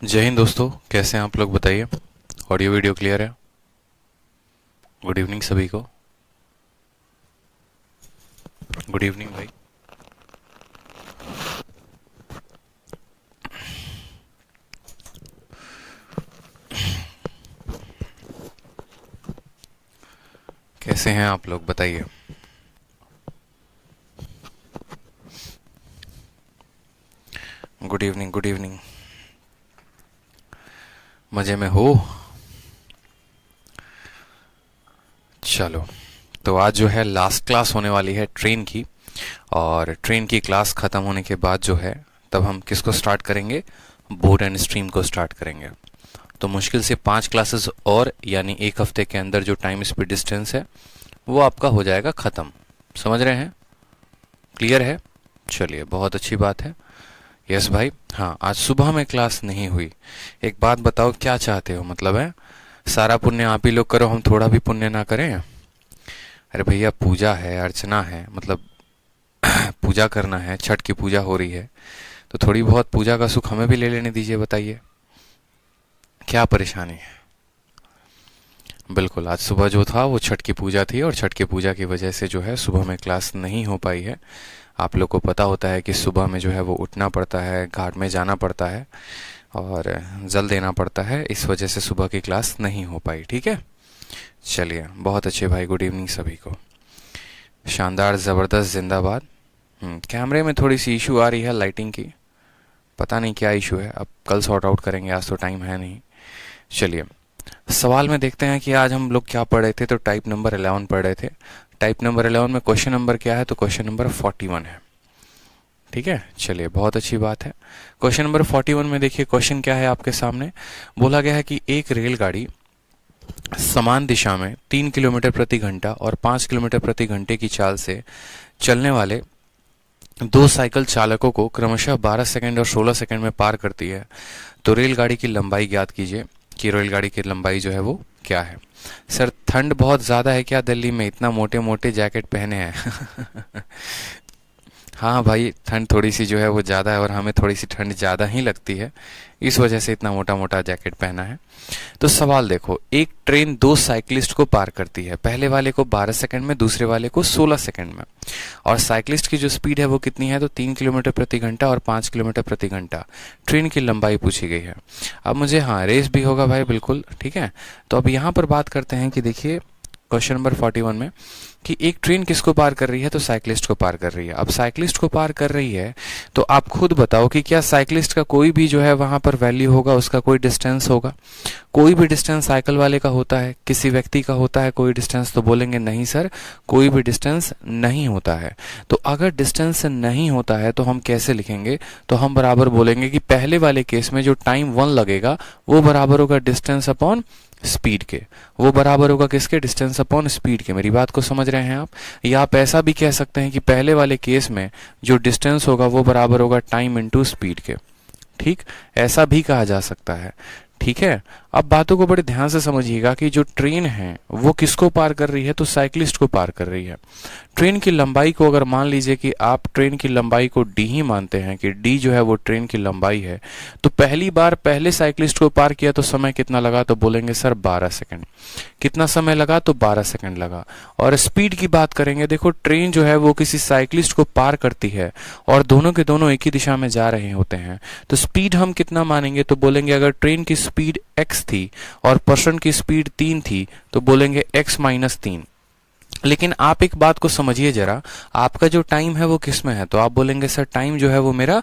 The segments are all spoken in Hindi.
जय हिंद दोस्तों, कैसे हैं आप लोग बताइए। ऑडियो वीडियो क्लियर है। गुड इवनिंग सभी को। गुड इवनिंग भाई। कैसे हैं आप लोग बताइए। Good evening, good evening. मजे में हो। चलो, तो आज जो है लास्ट क्लास होने वाली है ट्रेन की। और ट्रेन की क्लास ख़त्म होने के बाद जो है तब हम किसको स्टार्ट करेंगे, बोट एंड स्ट्रीम को स्टार्ट करेंगे। तो मुश्किल से 5 क्लासेस और, यानी एक हफ्ते के अंदर जो टाइम स्पीड डिस्टेंस है वो आपका हो जाएगा ख़त्म। समझ रहे हैं? क्लियर है? चलिए, बहुत अच्छी बात है। यस भाई। हाँ, आज सुबह में क्लास नहीं हुई। एक बात बताओ, क्या चाहते हो? मतलब है सारा पुण्य आप ही लोग करो, हम थोड़ा भी पुण्य ना करें? अरे भैया, पूजा है, अर्चना है, मतलब पूजा करना है, छठ की पूजा हो रही है, तो थोड़ी बहुत पूजा का सुख हमें भी ले लेने दीजिए। बताइए क्या परेशानी है। बिल्कुल, आज सुबह जो था वो छठ की पूजा थी, और छठ की पूजा की वजह से जो है सुबह में क्लास नहीं हो पाई है। आप लोग को पता होता है कि सुबह में जो है वो उठना पड़ता है, घाट में जाना पड़ता है और जल देना पड़ता है, इस वजह से सुबह की क्लास नहीं हो पाई। ठीक है, चलिए, बहुत अच्छे भाई। गुड इवनिंग सभी को। शानदार, ज़बरदस्त, जिंदाबाद। कैमरे में थोड़ी सी इशू आ रही है लाइटिंग की, पता नहीं क्या इशू है, अब कल सॉर्ट आउट करेंगे, आज तो टाइम है नहीं। चलिए, सवाल में देखते हैं कि आज हम लोग क्या पढ़ रहे थे। तो टाइप नंबर 11 पढ़ रहे थे। टाइप नंबर 11 में क्वेश्चन नंबर क्या है? तो क्वेश्चन नंबर 41 है। ठीक है, चलिए, बहुत अच्छी बात है। क्वेश्चन नंबर 41 में देखिए, क्वेश्चन क्या है आपके सामने। बोला गया है कि एक रेलगाड़ी समान दिशा में 3 किलोमीटर प्रति घंटा और 5 किलोमीटर प्रति घंटे की चाल से चलने वाले दो साइकिल चालकों को क्रमशः 12 सेकंड और 16 सेकंड में पार करती है। तो रेलगाड़ी की लंबाई ज्ञात कीजिए कि रेलगाड़ी की लंबाई जो है वो क्या है। सर, ठंड बहुत ज़्यादा है क्या दिल्ली में? इतना मोटे मोटे जैकेट पहने हैं। हाँ भाई, ठंड थोड़ी सी जो है वो ज़्यादा है, और हमें थोड़ी सी ठंड ज़्यादा ही लगती है, इस वजह से इतना मोटा मोटा जैकेट पहना है। तो सवाल देखो, एक ट्रेन दो साइकिलिस्ट को पार करती है, पहले वाले को 12 सेकंड में, दूसरे वाले को 16 सेकंड में। और साइकिलिस्ट की जो स्पीड है वो कितनी है? तो 3 किलोमीटर प्रति घंटा और 5 किलोमीटर प्रति घंटा। ट्रेन की लंबाई पूछी गई है। अब मुझे, हाँ, रेस भी होगा भाई, बिल्कुल ठीक है। तो अब यहाँ पर बात करते हैं कि देखिए क्वेश्चन नंबर 41 में कि एक ट्रेन किसको पार कर रही है? तो साइकिलिस्ट को पार कर रही है। अब साइकिलिस्ट को पार कर रही है तो आप खुद बताओ कि क्या साइकिलिस्ट का कोई भी जो है वहां पर वैल्यू होगा, उसका कोई डिस्टेंस होगा? कोई भी डिस्टेंस साइकिल वाले का होता है, किसी व्यक्ति का होता है कोई डिस्टेंस? तो बोलेंगे नहीं सर, कोई भी डिस्टेंस नहीं होता है। तो अगर डिस्टेंस नहीं होता है तो हम कैसे लिखेंगे? तो हम बराबर बोलेंगे कि पहले वाले केस में जो टाइम 1 लगेगा वो बराबर होगा डिस्टेंस अपॉन स्पीड के। वो बराबर होगा किसके? डिस्टेंस अपॉन स्पीड के। मेरी बात को समझ रहे हैं आप? या आप ऐसा भी कह सकते हैं कि पहले वाले केस में जो डिस्टेंस होगा वो बराबर होगा टाइम इनटू स्पीड के। ठीक, ऐसा भी कहा जा सकता है। ठीक है, अब बातों को बड़े ध्यान से समझिएगा कि जो ट्रेन है वो किसको पार कर रही है? तो साइकिलिस्ट को पार कर रही है। ट्रेन की लंबाई को अगर मान लीजिए कि आप ट्रेन की लंबाई को डी ही मानते हैं कि डी जो है वो ट्रेन की लंबाई है, तो पहली बार पहले साइकिलिस्ट को पार किया तो समय कितना लगा? तो बोलेंगे सर 12 सेकंड। कितना समय लगा? तो 12 सेकंड लगा। और स्पीड की बात करेंगे, देखो ट्रेन जो है वो किसी साइकिलिस्ट को पार करती है और दोनों के दोनों एक ही दिशा में जा रहे होते हैं, तो स्पीड हम कितना मानेंगे? तो बोलेंगे अगर ट्रेन की स्पीड x थी और पर्सन की स्पीड 3 थी तो बोलेंगे x माइनस 3। लेकिन आप एक बात को समझिए जरा, आपका जो टाइम है वो किस में है? तो आप बोलेंगे सर टाइम जो है वो मेरा,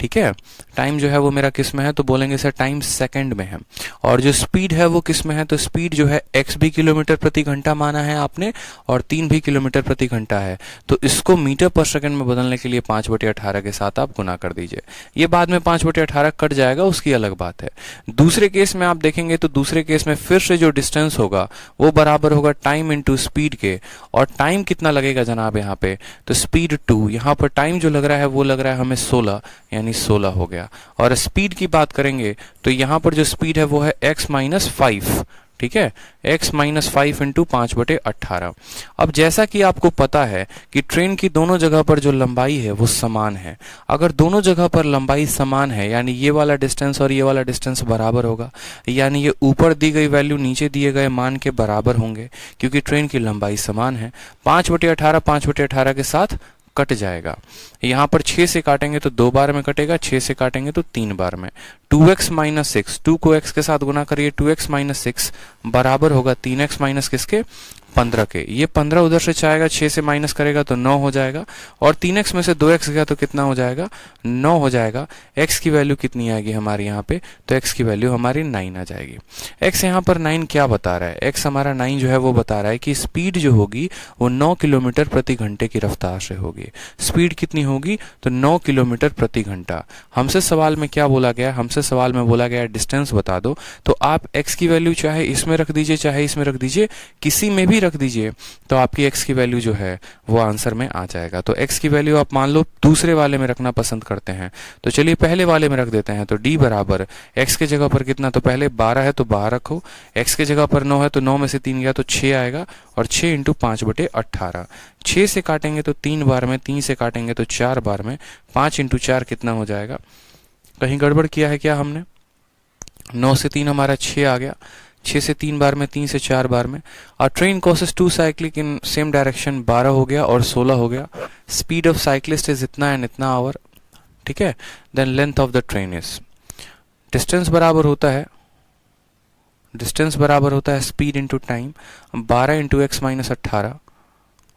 ठीक है, टाइम जो है वो मेरा किस में है? तो बोलेंगे सर टाइम सेकंड में है। और जो स्पीड है वो किस में है? तो स्पीड जो है x भी किलोमीटर प्रति घंटा माना है आपने और 3 भी किलोमीटर प्रति घंटा है। तो इसको मीटर पर सेकंड में बदलने के लिए 5/18 के साथ आप गुना कर दीजिए। ये बाद में 5/18 कट जाएगा, उसकी अलग बात है। दूसरे केस में आप देखेंगे तो दूसरे केस में फिर से जो डिस्टेंस होगा वो बराबर होगा टाइम इंटू स्पीड के। और टाइम कितना लगेगा जनाब यहाँ पे? तो स्पीड 2। यहाँ पर टाइम जो लग रहा है वो लग रहा है हमें 16, यानी 16 हो गया। और स्पीड की बात करेंगे तो यहां पर जो स्पीड है वो है x माइनस 5। ठीक है, x माइनस 5 इंटू 5/18। अब जैसा कि आपको पता है कि ट्रेन की दोनों जगह पर जो लंबाई है वो समान है। अगर दोनों जगह पर लंबाई समान है यानी ये वाला डिस्टेंस और ये वाला डिस्टेंस बराबर होगा, यानी ये ऊपर दी गई वैल्यू नीचे दिए गए मान के बराबर होंगे, क्योंकि ट्रेन की लंबाई समान है। 5/18 5/18 के साथ कट जाएगा। यहाँ पर 6 से काटेंगे तो 2 बार में कटेगा, 6 से काटेंगे तो 3 बार में। 2x माइनस 6, 2 को x के साथ गुना करिए, 2x माइनस 6 बराबर होगा 3x माइनस किसके, 15 के। ये 15 उधर से जाएगा, 6 से माइनस करेगा तो 9 हो जाएगा, और 3x में से 2x गया तो कितना हो जाएगा, 9 हो जाएगा। x की वैल्यू कितनी आएगी हमारे यहाँ पे, तो x की वैल्यू हमारी 9 आ जाएगी। x यहाँ पर 9 क्या बता रहा है, x हमारा 9 जो है वो बता रहा है कि स्पीड जो होगी वो 9 किलोमीटर प्रति घंटे की रफ्तार से होगी। स्पीड कितनी होगी, तो 9 किलोमीटर प्रति घंटा। हमसे सवाल में क्या बोला गया, हमसे सवाल में बोला गया डिस्टेंस बता दो, तो आप x की वैल्यू चाहे इसमें रख दीजिए चाहे इसमें रख दीजिए, किसी में भी रख दीजिए, तो आपकी x की वैल्यू जो है वो आंसर में आ जाएगा। तो x की वैल्यू आप मान लो दूसरे वाले में रखना पसंद करते हैं, तो चलिए पहले वाले में रख देते हैं। तो d बराबर x के जगह पर कितना, तो पहले 12 है तो 12 रखो, x के जगह पर 9 है तो 9 में से 3 गया तो 6 आएगा, और 6 इंटू 5/18। 6 से काटेंगे तो 3 बार में, 3 से काटेंगे तो 4 बार में, 5 इंटू 4 कितना हो जाएगा, कहीं गड़बड़ किया है क्या हमने, 9 से 3 हमारा 6 आ गया, 6 से 3 बार में, 3 से 4 बार में। और train crosses 2 cyclic in same direction, 12 हो गया और 16 हो गया। स्पीड ऑफ साइक्लिस्ट इज इतना एंड इतना आवर, ठीक है। Then length of the train is, distance बराबर होता है, डिस्टेंस बराबर होता है speed into time, 12 into x minus 18।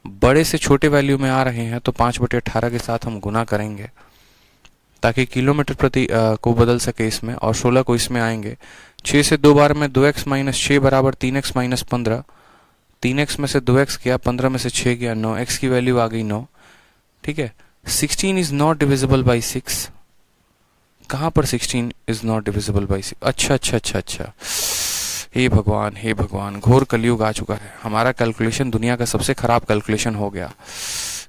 बड़े से छोटे वैल्यू में आ रहे हैं तो 5/18 के साथ हम गुना करेंगे ताकि किलोमीटर प्रति को बदल सके इसमें, और 16 को इसमें आएंगे। 6 से 2 बार में 2x माइनस 6 बराबर 3x माइनस 15। 3x में से 2x गया, 15 में से 6 गया, 9। x की वैल्यू आ गई 9, ठीक है। 16 इज नॉट डिविजिबल बाई 6। कहाँ पर 16 इज नॉट डिविजिबल बाई 6? अच्छा अच्छा अच्छा अच्छा, हे भगवान हे भगवान, घोर कलयुग आ चुका है। हमारा कैलकुलेशन दुनिया का सबसे खराब कैलकुलेशन हो गया,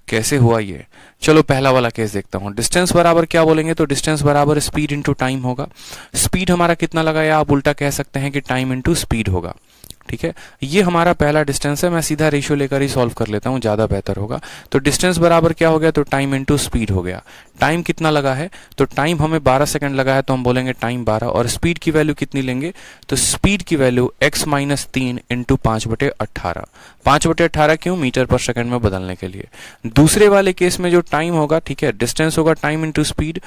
कैसे हुआ ये। चलो पहला वाला केस देखता हूं। डिस्टेंस बराबर क्या बोलेंगे, तो डिस्टेंस बराबर स्पीड इंटू टाइम होगा। स्पीड हमारा कितना लगा, या आप उल्टा कह सकते हैं कि टाइम इंटू स्पीड होगा, ठीक है। ये हमारा पहला डिस्टेंस है, मैं सीधा रेशियो लेकर ही सॉल्व कर लेता हूँ, ज्यादा बेहतर होगा। तो डिस्टेंस बराबर क्या हो गया, तो टाइम इंटू स्पीड हो गया। टाइम कितना लगा है, तो टाइम हमें 12 सेकंड लगा है, तो हम बोलेंगे टाइम 12। और स्पीड की वैल्यू कितनी लेंगे, तो स्पीड की वैल्यू x माइनस 3 इंटू 5/18। 5/18 क्यों, मीटर पर सेकंड में बदलने के लिए। दूसरे वाले केस में जो टाइम होगा, ठीक है, डिस्टेंस होगा टाइम इंटू स्पीड,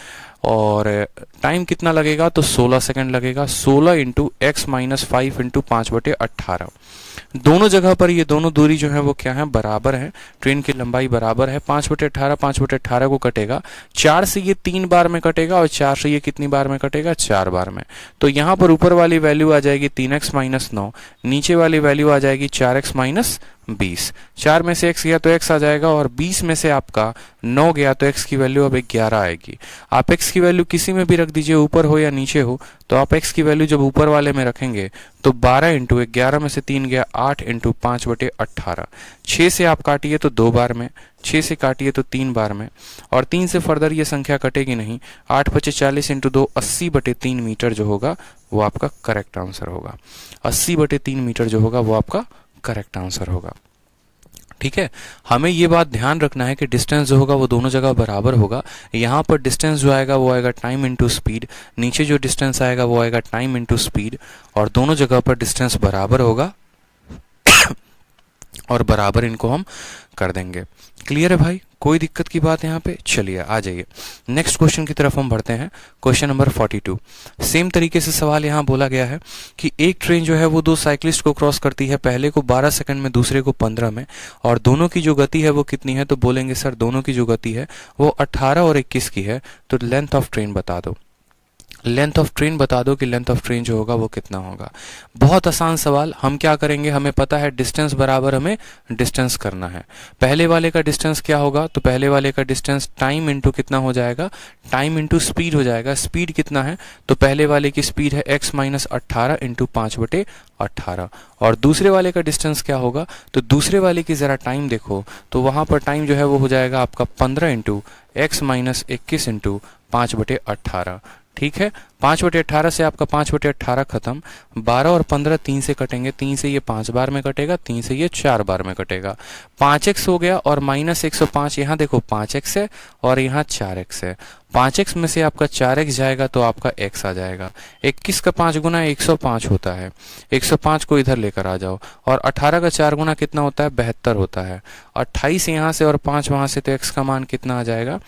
और टाइम कितना लगेगा, तो 16 सेकंड लगेगा। 16 इंटू एक्स माइनस 5 इंटू 5/18। दोनों जगह पर ये दोनों दूरी जो है वो क्या है, बराबर है, ट्रेन की लंबाई बराबर है। 5/18 5/18 को कटेगा, 4 से ये 3 बार में कटेगा, और 4 से ये कितनी बार में कटेगा, 4 बार में। तो यहाँ पर ऊपर वाली वैल्यू आ जाएगी 3x माइनस 9, नीचे वाली वैल्यू आ जाएगी 4x माइनस 20। 4 में से x गया तो x आ जाएगा, और 20 में से आपका 9 गया तो x की वैल्यू अब 11 आएगी। आप x की वैल्यू किसी में भी रख दीजिए, ऊपर हो या नीचे हो, तो आप x की वैल्यू जब ऊपर वाले में रखेंगे तो 12 इंटू 11 में से 3 गया 8 इंटू 5/18। 6 से आप काटिए तो 2 बार में, 6 से काटिए तो 3 बार में, और 3 से फर्दर ये संख्या कटेगी नहीं। 8 × 40 इंटू 2 80/3 मीटर जो होगा वो आपका करेक्ट आंसर होगा। 80/3 मीटर जो होगा वो आपका करेक्ट आंसर होगा, ठीक है। हमें ये बात ध्यान रखना है कि डिस्टेंस जो होगा वो दोनों जगह बराबर होगा। यहाँ पर डिस्टेंस जो आएगा वो आएगा टाइम इंटू स्पीड, नीचे जो डिस्टेंस आएगा वो आएगा टाइम इंटू स्पीड, और दोनों जगह पर डिस्टेंस बराबर होगा और बराबर इनको हम कर देंगे। क्लियर है भाई, कोई दिक्कत की बात यहाँ पे। चलिए आ जाइए नेक्स्ट क्वेश्चन की तरफ हम बढ़ते हैं। Question number 42। सेम तरीके से सवाल यहाँ बोला गया है कि एक ट्रेन जो है वो 2 साइक्लिस्ट को क्रॉस करती है, पहले को 12 सेकंड में, दूसरे को 15 में, और दोनों की जो गति है वो कितनी है, तो बोलेंगे सर दोनों की जो गति है वो 18 और 21 की है, तो लेंथ ऑफ ट्रेन बता दो। लेंथ ऑफ ट्रेन बता दो कि लेंथ ऑफ ट्रेन जो होगा वो कितना होगा। बहुत आसान सवाल। हम क्या करेंगे, हमें पता है डिस्टेंस बराबर हमें डिस्टेंस करना है। पहले वाले का डिस्टेंस क्या होगा, तो पहले वाले का डिस्टेंस टाइम इंटू कितना हो जाएगा, टाइम इंटू स्पीड हो जाएगा। स्पीड कितना है, तो पहले वाले की स्पीड है x माइनस 18 इंटू 5/18, और दूसरे वाले का डिस्टेंस क्या होगा, तो दूसरे वाले की जरा टाइम देखो, तो वहां पर टाइम जो है वो हो जाएगा आपका 15 इंटू x माइनस 21 इंटू 5/18। ठीक है, 5/18 से आपका 5/18 खत्म, 12 और 15 3 से कटेंगे, 3 से ये 5 बार में कटेगा, 3 से ये 4 बार में कटेगा, 5x हो गया और माइनस 105, यहाँ देखो 5x है और यहाँ 4x है, 5x में से आपका 4x जाएगा तो आपका x आ जाएगा, 21 का 5 गुना 105 होता है, 105 को इधर लेकर आ जाओ, और 18 का 4 गुना कितना होता है, 72 होता है, 28 यहाँ से और 5 वहाँ से, तो x का मान कितना आ जाएगा,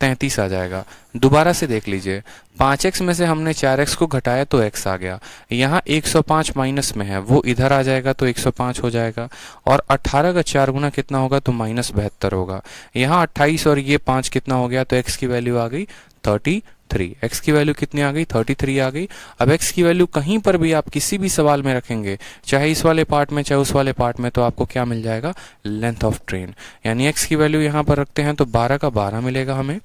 33 आ जाएगा। दोबारा से देख लीजिए, 5x में से हमने 4x को घटाया तो x आ गया, यहाँ 105 माइनस में है, वो इधर आ जाएगा तो 105 हो जाएगा, और 18 का 4 गुना कितना होगा, तो माइनस 72 होगा, यहाँ 28 और ये 5 कितना हो गया, तो x की वैल्यू आ गई 33, x की वैल्यू कितनी आ गई, 33 आ गई। अब x की वैल्यू कहीं पर भी आप किसी भी सवाल में रखेंगे, चाहे इस वाले पार्ट में चाहे उस वाले पार्ट में, तो आपको क्या मिल जाएगा, लेंथ ऑफ ट्रेन, यानी x की वैल्यू यहाँ पर रखते हैं तो 12 का 12 मिलेगा हमें,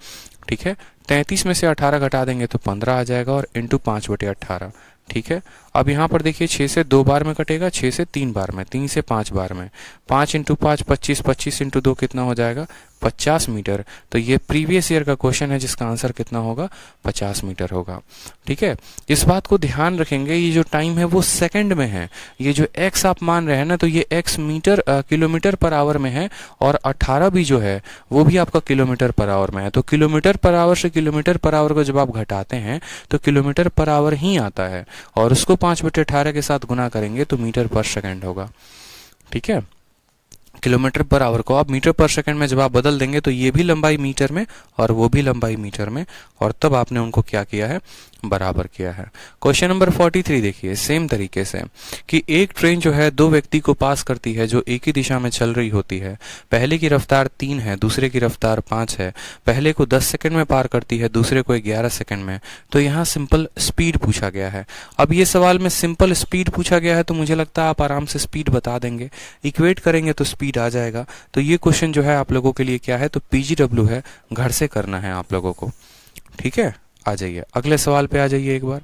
ठीक है, 33 में से 18 घटा देंगे तो 15 आ जाएगा, और इंटू 5/18, ठीक है। अब यहाँ पर देखिए 6 से 2 बार में कटेगा, 6 से 3 बार में, 3 से 5 बार में, 5 इंटू 5 25, 25 इंटू 2 कितना हो जाएगा, 50 मीटर। तो ये प्रीवियस ईयर का क्वेश्चन है जिसका आंसर कितना होगा, 50 मीटर होगा, ठीक है। इस बात को ध्यान रखेंगे, ये जो टाइम है वो सेकंड में है, ये जो x आप मान रहे हैं ना, तो ये x metre kilometre per hour में है, और 18 भी जो है वो भी आपका किलोमीटर पर आवर में है, तो किलोमीटर पर आवर से किलोमीटर पर आवर को जब आप घटाते हैं तो किलोमीटर पर आवर ही आता है, और उसको 5/18 के साथ गुना करेंगे तो मीटर पर सेकंड होगा, ठीक है। किलोमीटर पर आवर को आप मीटर पर सेकंड में जब आप बदल देंगे तो ये भी लंबाई मीटर में और वो भी लंबाई मीटर में, और तब आपने उनको क्या किया है, बराबर किया है। क्वेश्चन नंबर 43 देखिए, सेम तरीके से कि एक ट्रेन जो है 2 व्यक्ति को पास करती है जो एक ही दिशा में चल रही होती है, पहले की रफ्तार 3 है, दूसरे की रफ्तार 5 है, पहले को 10 सेकंड में पार करती है, दूसरे को 11 सेकंड में, तो यहाँ सिंपल स्पीड पूछा गया है। अब ये सवाल में सिंपल स्पीड पूछा गया है तो मुझे लगता है आप आराम से स्पीड बता देंगे, इक्वेट करेंगे तो स्पीड आ जाएगा। तो ये क्वेश्चन जो है आप लोगों के लिए क्या है, तो PGW है, घर से करना है आप लोगों को, ठीक है। आ जाइए अगले सवाल पे आ जाइए एक बार।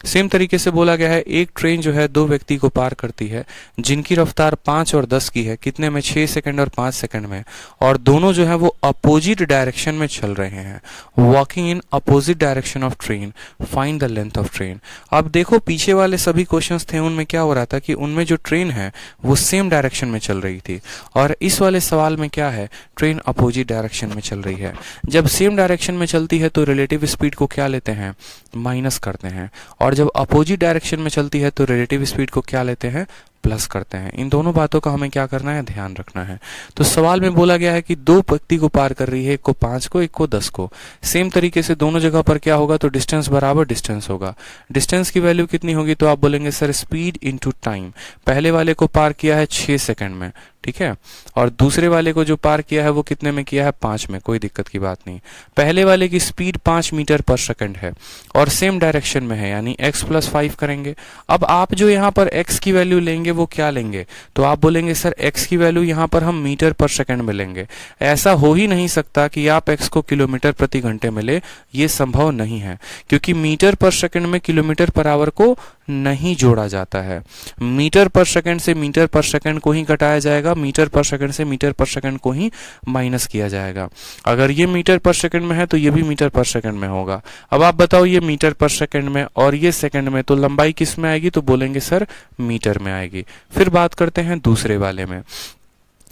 सेम तरीके से बोला गया है, एक ट्रेन जो है 2 व्यक्ति को पार करती है जिनकी रफ्तार 5 और 10 की है, कितने में, 6 सेकंड और 5 सेकंड में, और दोनों जो है वो अपोजिट डायरेक्शन में चल रहे हैं, walking in opposite direction of train, find the length of train. अब देखो पीछे वाले सभी क्वेश्चंस थे उनमें क्या हो रहा था कि उनमें जो ट्रेन है वो सेम डायरेक्शन में चल रही थी, और इस वाले सवाल में क्या है, ट्रेन अपोजिट डायरेक्शन में चल रही है। जब सेम डायरेक्शन में चलती है तो रिलेटिव स्पीड को क्या लेते हैं, माइनस करते हैं, और जब अपोजिट डायरेक्शन में चलती है तो रिलेटिव स्पीड को क्या लेते हैं, प्लस करते हैं। इन दोनों बातों का हमें क्या करना है, ध्यान रखना है। तो सवाल में बोला गया है कि 2 व्यक्ति को पार कर रही है, एक को 5 को, एक को 10 को। सेम तरीके से दोनों जगह पर क्या होगा, तो डिस्टेंस बराबर डिस्टेंस होगा। डिस्टेंस की वैल्यू कितनी होगी, तो आप बोलेंगे सर स्पीड इनटू टाइम। पहले वाले को पार किया है 6 सेकंड में, ठीक है, और दूसरे वाले को जो पार किया है वो कितने में किया है, 5 में, कोई दिक्कत की बात नहीं। पहले वाले की स्पीड 5 मीटर पर सेकंड है और सेम डायरेक्शन में है, यानी x + 5 करेंगे। अब आप जो यहाँ पर x की वैल्यू लेंगे वो क्या लेंगे, तो आप बोलेंगे सर x की वैल्यू यहाँ पर हम मीटर पर सेकंड में लेंगे। ऐसा हो ही नहीं सकता कि आप x को किलोमीटर प्रति घंटे में ले, ये संभव नहीं है, क्योंकि मीटर पर सेकंड में किलोमीटर पर आवर को नहीं जोड़ा जाता है। मीटर पर सेकंड से मीटर पर सेकंड को ही घटाया जाएगा, मीटर पर सेकंड से मीटर पर सेकंड को ही माइनस किया जाएगा। अगर ये मीटर पर सेकंड में है तो ये भी मीटर पर सेकंड में होगा। अब आप बताओ, ये मीटर पर सेकंड में और ये सेकंड में, तो लंबाई किस में आएगी, तो बोलेंगे सर मीटर में आएगी। फिर बात करते हैं दूसरे वाले में।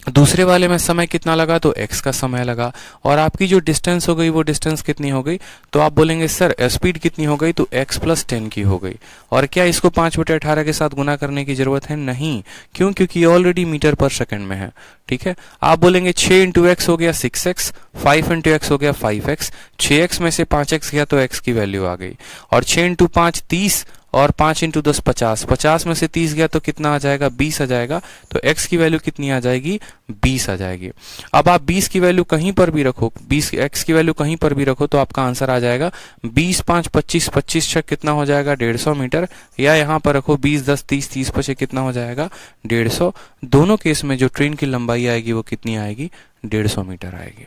दूसरे वाले में समय कितना लगा, तो x का समय लगा, और आपकी जो डिस्टेंस हो गई वो डिस्टेंस कितनी हो गई, तो आप बोलेंगे सर स्पीड कितनी हो गई, तो x + 10 की हो गई। और क्या इसको 5/18 के साथ गुना करने की जरूरत है, नहीं, क्यों, क्योंकि ऑलरेडी मीटर पर सेकंड में है, ठीक है। आप बोलेंगे 6 × x हो गया 6x, 5 × x हो गया 5x, 6x में से 5x गया तो x की वैल्यू आ गई, और 6 × 5 30, और 5 × 10 50, 50 में से 30 गया तो कितना आ जाएगा, 20 आ जाएगा, तो x की वैल्यू कितनी आ जाएगी, 20 आ जाएगी। अब आप 20 की वैल्यू कहीं पर भी रखो, 20 x की वैल्यू कहीं पर भी रखो तो आपका आंसर आ जाएगा 20 × 5 25, 25 × कितना हो जाएगा, 150 मीटर, या यहाँ पर रखो 20 × 10 30, 30 × 5 कितना हो जाएगा, 150। दोनों केस में जो ट्रेन की लंबाई आएगी वो कितनी आएगी, 150 मीटर आएगी,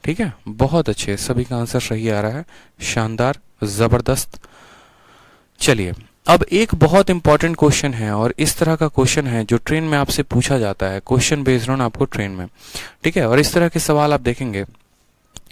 ठीक है। बहुत अच्छे, सभी का आंसर सही आ रहा है, शानदार, जबरदस्त। चलिए अब एक बहुत इंपॉर्टेंट क्वेश्चन है, और इस तरह का क्वेश्चन है जो ट्रेन में आपसे पूछा जाता है, क्वेश्चन बेस्ड ऑन आपको ट्रेन में, ठीक है। और इस तरह के सवाल आप देखेंगे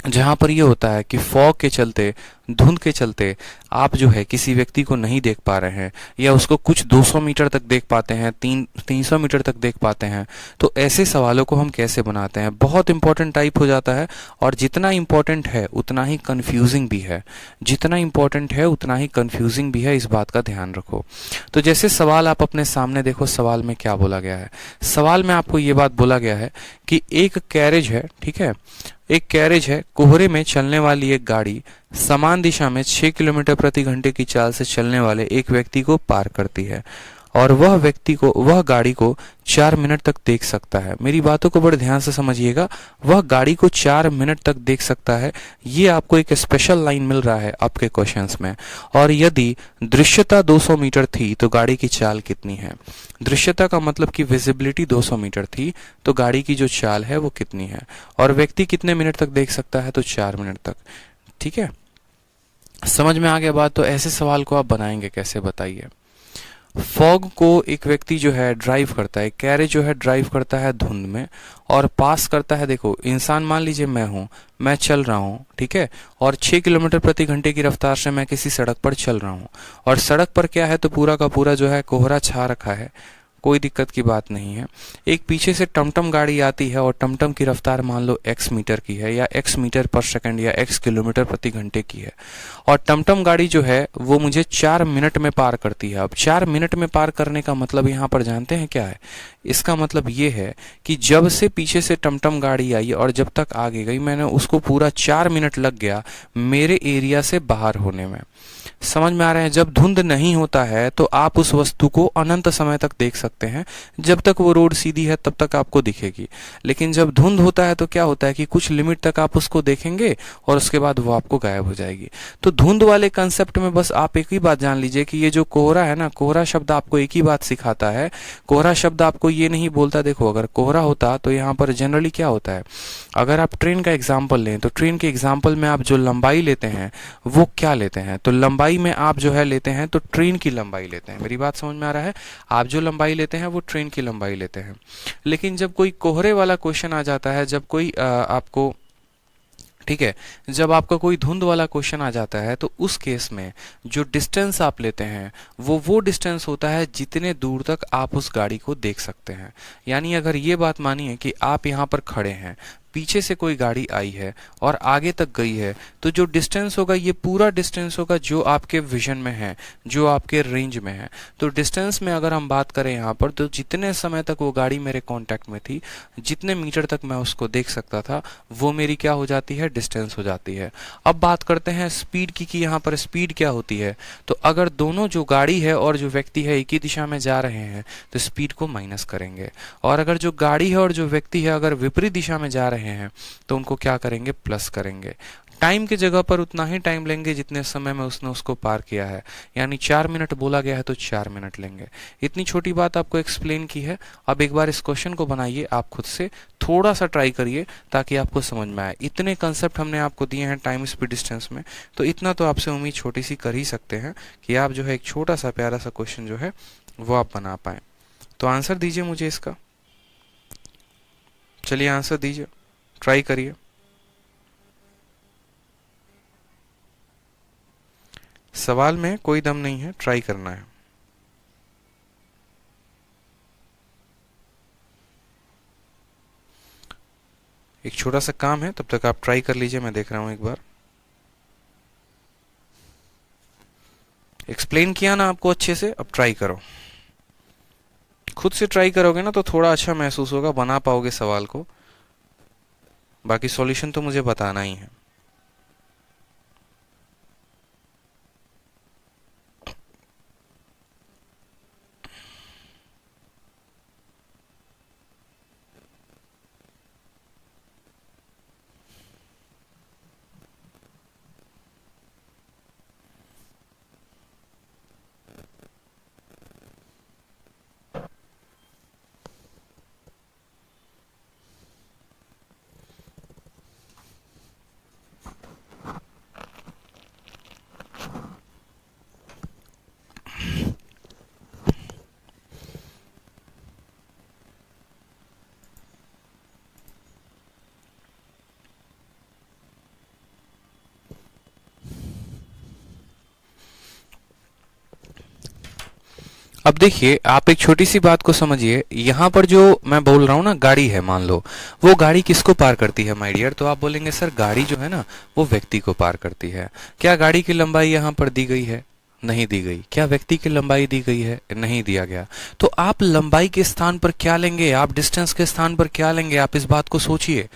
जहां पर ये होता है कि फॉग के चलते धुंध के चलते आप जो है किसी व्यक्ति को नहीं देख पा रहे हैं, या उसको कुछ 200 मीटर तक देख पाते हैं, 300 मीटर तक देख पाते हैं, तो ऐसे सवालों को हम कैसे बनाते हैं, बहुत इंपॉर्टेंट टाइप हो जाता है। और जितना इंपॉर्टेंट है उतना ही कंफ्यूजिंग भी है, जितना इंपॉर्टेंट है उतना ही कंफ्यूजिंग भी है, इस बात का ध्यान रखो। तो जैसे सवाल आप अपने सामने देखो, सवाल में क्या बोला गया है। सवाल में आपको ये बात बोला गया है कि एक कैरेज है, ठीक है, एक कैरेज है, कोहरे में चलने वाली एक गाड़ी समान दिशा में 6 किलोमीटर प्रति घंटे की चाल से चलने वाले एक व्यक्ति को पार करती है, और वह गाड़ी को 4 मिनट तक देख सकता है। मेरी बातों को बड़े ध्यान से समझिएगा, वह गाड़ी को 4 मिनट तक देख सकता है, ये आपको एक स्पेशल लाइन मिल रहा है आपके क्वेश्चंस में। और यदि दृश्यता 200 मीटर थी तो गाड़ी की चाल कितनी है। दृश्यता का मतलब कि विजिबिलिटी 200 मीटर थी, तो गाड़ी की जो चाल है वो कितनी है, और व्यक्ति कितने मिनट तक देख सकता है, तो 4 मिनट तक। ठीक है, समझ में आ गया बात। तो ऐसे सवाल को आप बनाएंगे कैसे, बताइए। फॉग को एक व्यक्ति जो है ड्राइव करता है, कैरेज जो है ड्राइव करता है धुंध में, और पास करता है। देखो, इंसान मान लीजिए मैं हूं, मैं चल रहा हूं, ठीक है, और 6 किलोमीटर प्रति घंटे की रफ्तार से मैं किसी सड़क पर चल रहा हूं, और सड़क पर क्या है, तो पूरा का पूरा जो है कोहरा छा रखा है, कोई दिक्कत की बात नहीं है। एक पीछे से टमटम गाड़ी आती है, और टमटम की रफ्तार मान लो x मीटर की है, या x मीटर पर सेकंड, या x किलोमीटर प्रति घंटे की है, और टमटम गाड़ी जो है वो मुझे 4 मिनट में पार करती है। अब 4 मिनट में पार करने का मतलब यहाँ पर जानते हैं क्या है? इसका मतलब ये है कि जब से पीछे से टमटम गाड़ी आई और जब तक आगे गई, मैंने उसको पूरा 4 मिनट लग गया मेरे एरिया से बाहर होने में। समझ में आ रहे हैं? जब धुंध नहीं होता है तो आप उस वस्तु को अनंत समय तक देख सकते हैं, जब तक वो रोड सीधी है तब तक आपको दिखेगी। लेकिन जब धुंध होता है तो क्या होता है कि कुछ लिमिट तक आप उसको देखेंगे और उसके बाद वो आपको गायब हो जाएगी। तो धुंध वाले कंसेप्ट में बस आप एक ही बात जान लीजिए कि ये जो कोहरा है ना, कोहरा शब्द आपको एक ही बात सिखाता है। कोहरा शब्द आपको ये नहीं बोलता, देखो अगर कोहरा होता तो यहाँ पर जनरली क्या होता है, अगर आप ट्रेन का एग्जाम्पल लें तो ट्रेन के एग्जाम्पल में आप जो लंबाई लेते हैं वो क्या लेते हैं, तो लंबाई में आप जो है लेते हैं तो ट्रेन की लंबाई लेते हैं। मेरी बात समझ में आ रहा है? आप जो लंबाई लेते हैं वो ट्रेन की लंबाई लेते हैं। लेकिन जब कोई कोहरे वाला क्वेश्चन आ जाता है, जब कोई आपको, ठीक है, जब आपका कोई धुंध वाला क्वेश्चन आ जाता है तो उस केस में जो डिस्टेंस आप लेते हैं वो डिस्टेंस होता है जितने दूर तक आप उस गाड़ी को देख सकते हैं। यानी अगर ये बात मानिए कि आप यहाँ पर खड़े हैं, पीछे से कोई गाड़ी आई है और आगे तक गई है, तो जो डिस्टेंस होगा ये पूरा डिस्टेंस होगा जो आपके विजन में है, जो आपके रेंज में है। तो डिस्टेंस में अगर हम बात करें यहाँ पर, तो जितने समय तक वो गाड़ी मेरे कांटेक्ट में थी, जितने मीटर तक मैं उसको देख सकता था, वो मेरी क्या हो जाती है, डिस्टेंस हो जाती है। अब बात करते हैं स्पीड की कि यहाँ पर स्पीड क्या होती है। तो अगर दोनों, जो गाड़ी है और जो व्यक्ति है, एक ही दिशा में जा रहे हैं तो स्पीड को माइनस करेंगे, और अगर जो गाड़ी है और जो व्यक्ति है अगर विपरीत दिशा में जा रहे हैं तो उनको क्या करेंगे, प्लस करेंगे। टाइम की जगह पर उतना ही टाइम लेंगे जितने समय में उसने उसको पार किया है। यानी 4 मिनट बोला गया है तो 4 मिनट लेंगे। इतनी छोटी बात आपको एक्सप्लेन की है। अब एक बार इस क्वेश्चन को बनाइए, आप खुद से थोड़ा सा ट्राई करिए ताकि आपको समझ में आए। इतने कंसेप्ट हमने आपको दिए हैं टाइम स्पीड डिस्टेंस में, तो इतना तो आपसे उम्मीद छोटी सी कर ही सकते हैं कि आप जो है एक छोटा सा प्यारा सा क्वेश्चन जो है वो आप बना पाए। तो आंसर दीजिए मुझे इसका, चलिए आंसर दीजिए, ट्राई करिए। सवाल में कोई दम नहीं है, ट्राई करना है। एक छोटा सा काम है, तब तक आप ट्राई कर लीजिए, मैं देख रहा हूं एक बार। एक्सप्लेन किया ना आपको अच्छे से, अब ट्राई करो। खुद से ट्राई करोगे ना तो थोड़ा अच्छा महसूस होगा, बना पाओगे सवाल को। बाकी सॉल्यूशन तो मुझे बताना ही है। अब देखिए, आप एक छोटी सी बात को समझिए। यहाँ पर जो मैं बोल रहा हूँ ना, गाड़ी है मान लो, वो गाड़ी किसको पार करती है माय डियर? तो आप बोलेंगे सर गाड़ी जो है ना वो व्यक्ति को पार करती है। क्या गाड़ी की लंबाई यहाँ पर दी गई है? नहीं दी गई। क्या व्यक्ति की लंबाई दी गई है? नहीं दिया गया। तो आप लंबाई के स्थान पर क्या लेंगे, आप डिस्टेंस के स्थान पर क्या लेंगे, आप इस बात को सोचिए।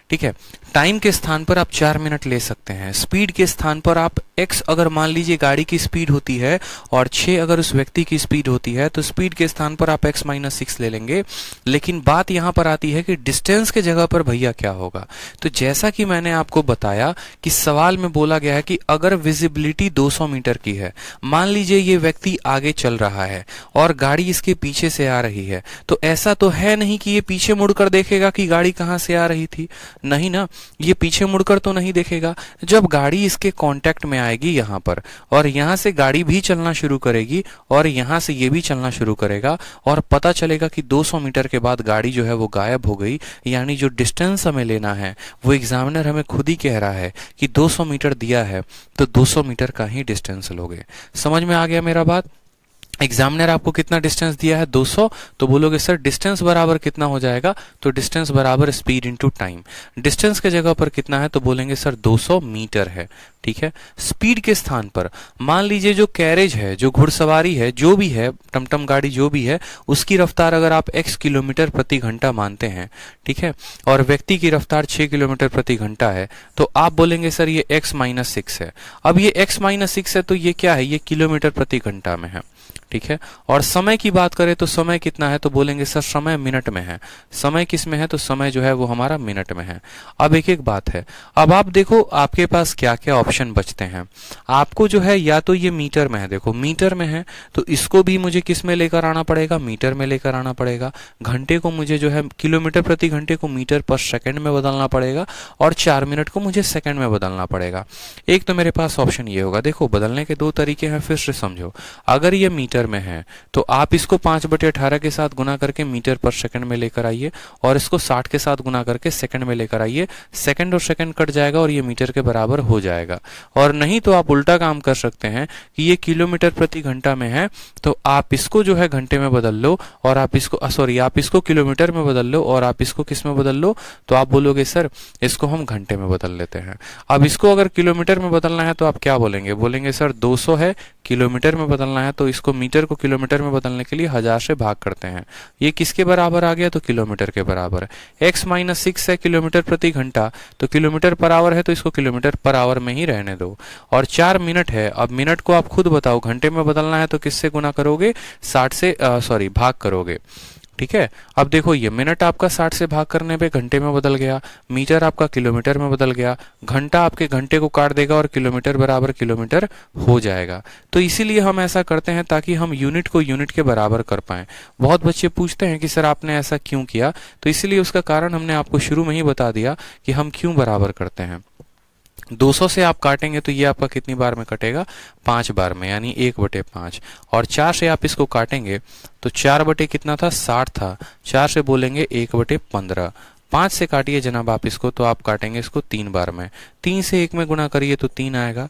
ठीक है, टाइम के स्थान पर आप 4 मिनट ले सकते हैं, स्पीड के स्थान पर आप x अगर मान लीजिए गाड़ी की स्पीड होती है और 6 अगर उस व्यक्ति की स्पीड होती है तो स्पीड के स्थान पर आप x माइनस 6 ले लेंगे। लेकिन बात यहां पर आती है कि डिस्टेंस के जगह पर भैया क्या होगा। तो जैसा कि मैंने आपको बताया कि सवाल में बोला गया है कि अगर विजिबिलिटी 200 मीटर की है, मान लीजिए ये व्यक्ति आगे चल रहा है और गाड़ी इसके पीछे से आ रही है, तो ऐसा तो है नहीं कि ये पीछे मुड़कर देखेगा कि गाड़ी कहां से आ रही थी, नहीं ना, ये पीछे मुड़कर तो नहीं देखेगा। जब गाड़ी इसके कांटेक्ट में आएगी यहां पर और यहां से गाड़ी भी चलना शुरू करेगी और यहां से ये भी चलना शुरू करेगा और पता चलेगा कि 200 मीटर के बाद गाड़ी जो है वो गायब हो गई, यानी जो डिस्टेंस हमें लेना है वो एग्जामिनर हमें खुद ही कह रहा है कि 200 मीटर दिया है तो 200 मीटर का ही डिस्टेंस लोगे। समझ में आ गया मेरा बात? एग्जामिनर आपको कितना डिस्टेंस दिया है? 200। तो बोलोगे सर डिस्टेंस बराबर कितना हो जाएगा? तो डिस्टेंस बराबर स्पीड इनटू टाइम। डिस्टेंस के जगह पर कितना है? तो बोलेंगे सर 200 मीटर है। ठीक है, स्पीड के स्थान पर मान लीजिए जो कैरेज है, जो घुड़सवारी है, जो भी है, टमटम गाड़ी जो भी है, उसकी रफ्तार अगर आप x किलोमीटर प्रति घंटा मानते हैं, ठीक है, और व्यक्ति की रफ्तार 6 किलोमीटर प्रति घंटा है, तो आप बोलेंगे सर ये x माइनस 6 है। अब ये x माइनस 6 है तो ये क्या है? ये किलोमीटर प्रति घंटा में है। ठीक है, और समय की बात करें तो समय कितना है? तो बोलेंगे सर समय मिनट में है। समय किस में है? तो समय जो है वो हमारा मिनट में है। अब एक एक बात है, अब आप देखो आपके पास क्या क्या ऑप्शन बचते हैं। आपको जो है या तो ये मीटर में है, देखो मीटर में है तो इसको भी मुझे किस में लेकर आना पड़ेगा? मीटर में लेकर आना पड़ेगा। घंटे को मुझे जो है किलोमीटर प्रति घंटे को मीटर पर सेकंड में बदलना पड़ेगा और 4 मिनट को मुझे सेकंड में बदलना पड़ेगा। एक तो मेरे पास ऑप्शन ये होगा, देखो बदलने के दो तरीके हैं, फिर से समझो। अगर ये मीटर में है तो आप इसको 5/18 के साथ गुना करके मीटर पर सेकंड में लेकर आइए और इसको 60 के साथ गुना करके सेकंड में लेकर आइए। सेकंड और सेकंड कट जाएगा और ये मीटर के बराबर हो जाएगा। और नहीं तो आप उल्टा काम कर सकते हैं कि ये किलोमीटर प्रति घंटा में है तो आप इसको जो है घंटे में बदल लो और आप इसको आप इसको किलोमीटर में बदल लो और आप इसको किस में बदल लो? तो आप बोलोगे सर इसको हम घंटे में बदल लेते हैं। अब इसको अगर किलोमीटर में बदलना है तो आप क्या बोलेंगे? बोलेंगे सर 200 है, किलोमीटर में बदलना है तो इसको मीटर को किलोमीटर में बदलने के लिए 1000 से भाग करते हैं। ये किसके बराबर आ गया? तो किलोमीटर के बराबर। x माइनस 6 है किलोमीटर प्रति घंटा, तो किलोमीटर पर आवर है तो इसको किलोमीटर पर आवर में ही रहने दो। और 4 मिनट है, अब मिनट को आप खुद बताओ, घंटे में बदलना है तो किससे गुना करोगे? 60 से भाग करोगे। ठीक है, अब देखो ये मिनट आपका 60 से भाग करने पे घंटे में बदल गया, मीटर आपका किलोमीटर में बदल गया, घंटा आपके घंटे को काट देगा और किलोमीटर बराबर किलोमीटर हो जाएगा। तो इसीलिए हम ऐसा करते हैं ताकि हम यूनिट को यूनिट के बराबर कर पाएं। बहुत बच्चे पूछते हैं कि सर आपने ऐसा क्यों किया, तो इसलिए उसका कारण हमने आपको शुरू में ही बता दिया कि हम क्यों बराबर करते हैं। 200 से आप काटेंगे तो ये आपका कितनी बार में कटेगा? 5 बार में, यानी 1/5। और 4 से आप इसको काटेंगे तो 4 बटे कितना था? 60 था। 4 से बोलेंगे 1/15। 5 से काटिए जनाब आप इसको तो आप काटेंगे इसको 3 बार में। 3 से 1 में गुना करिए तो 3 आएगा,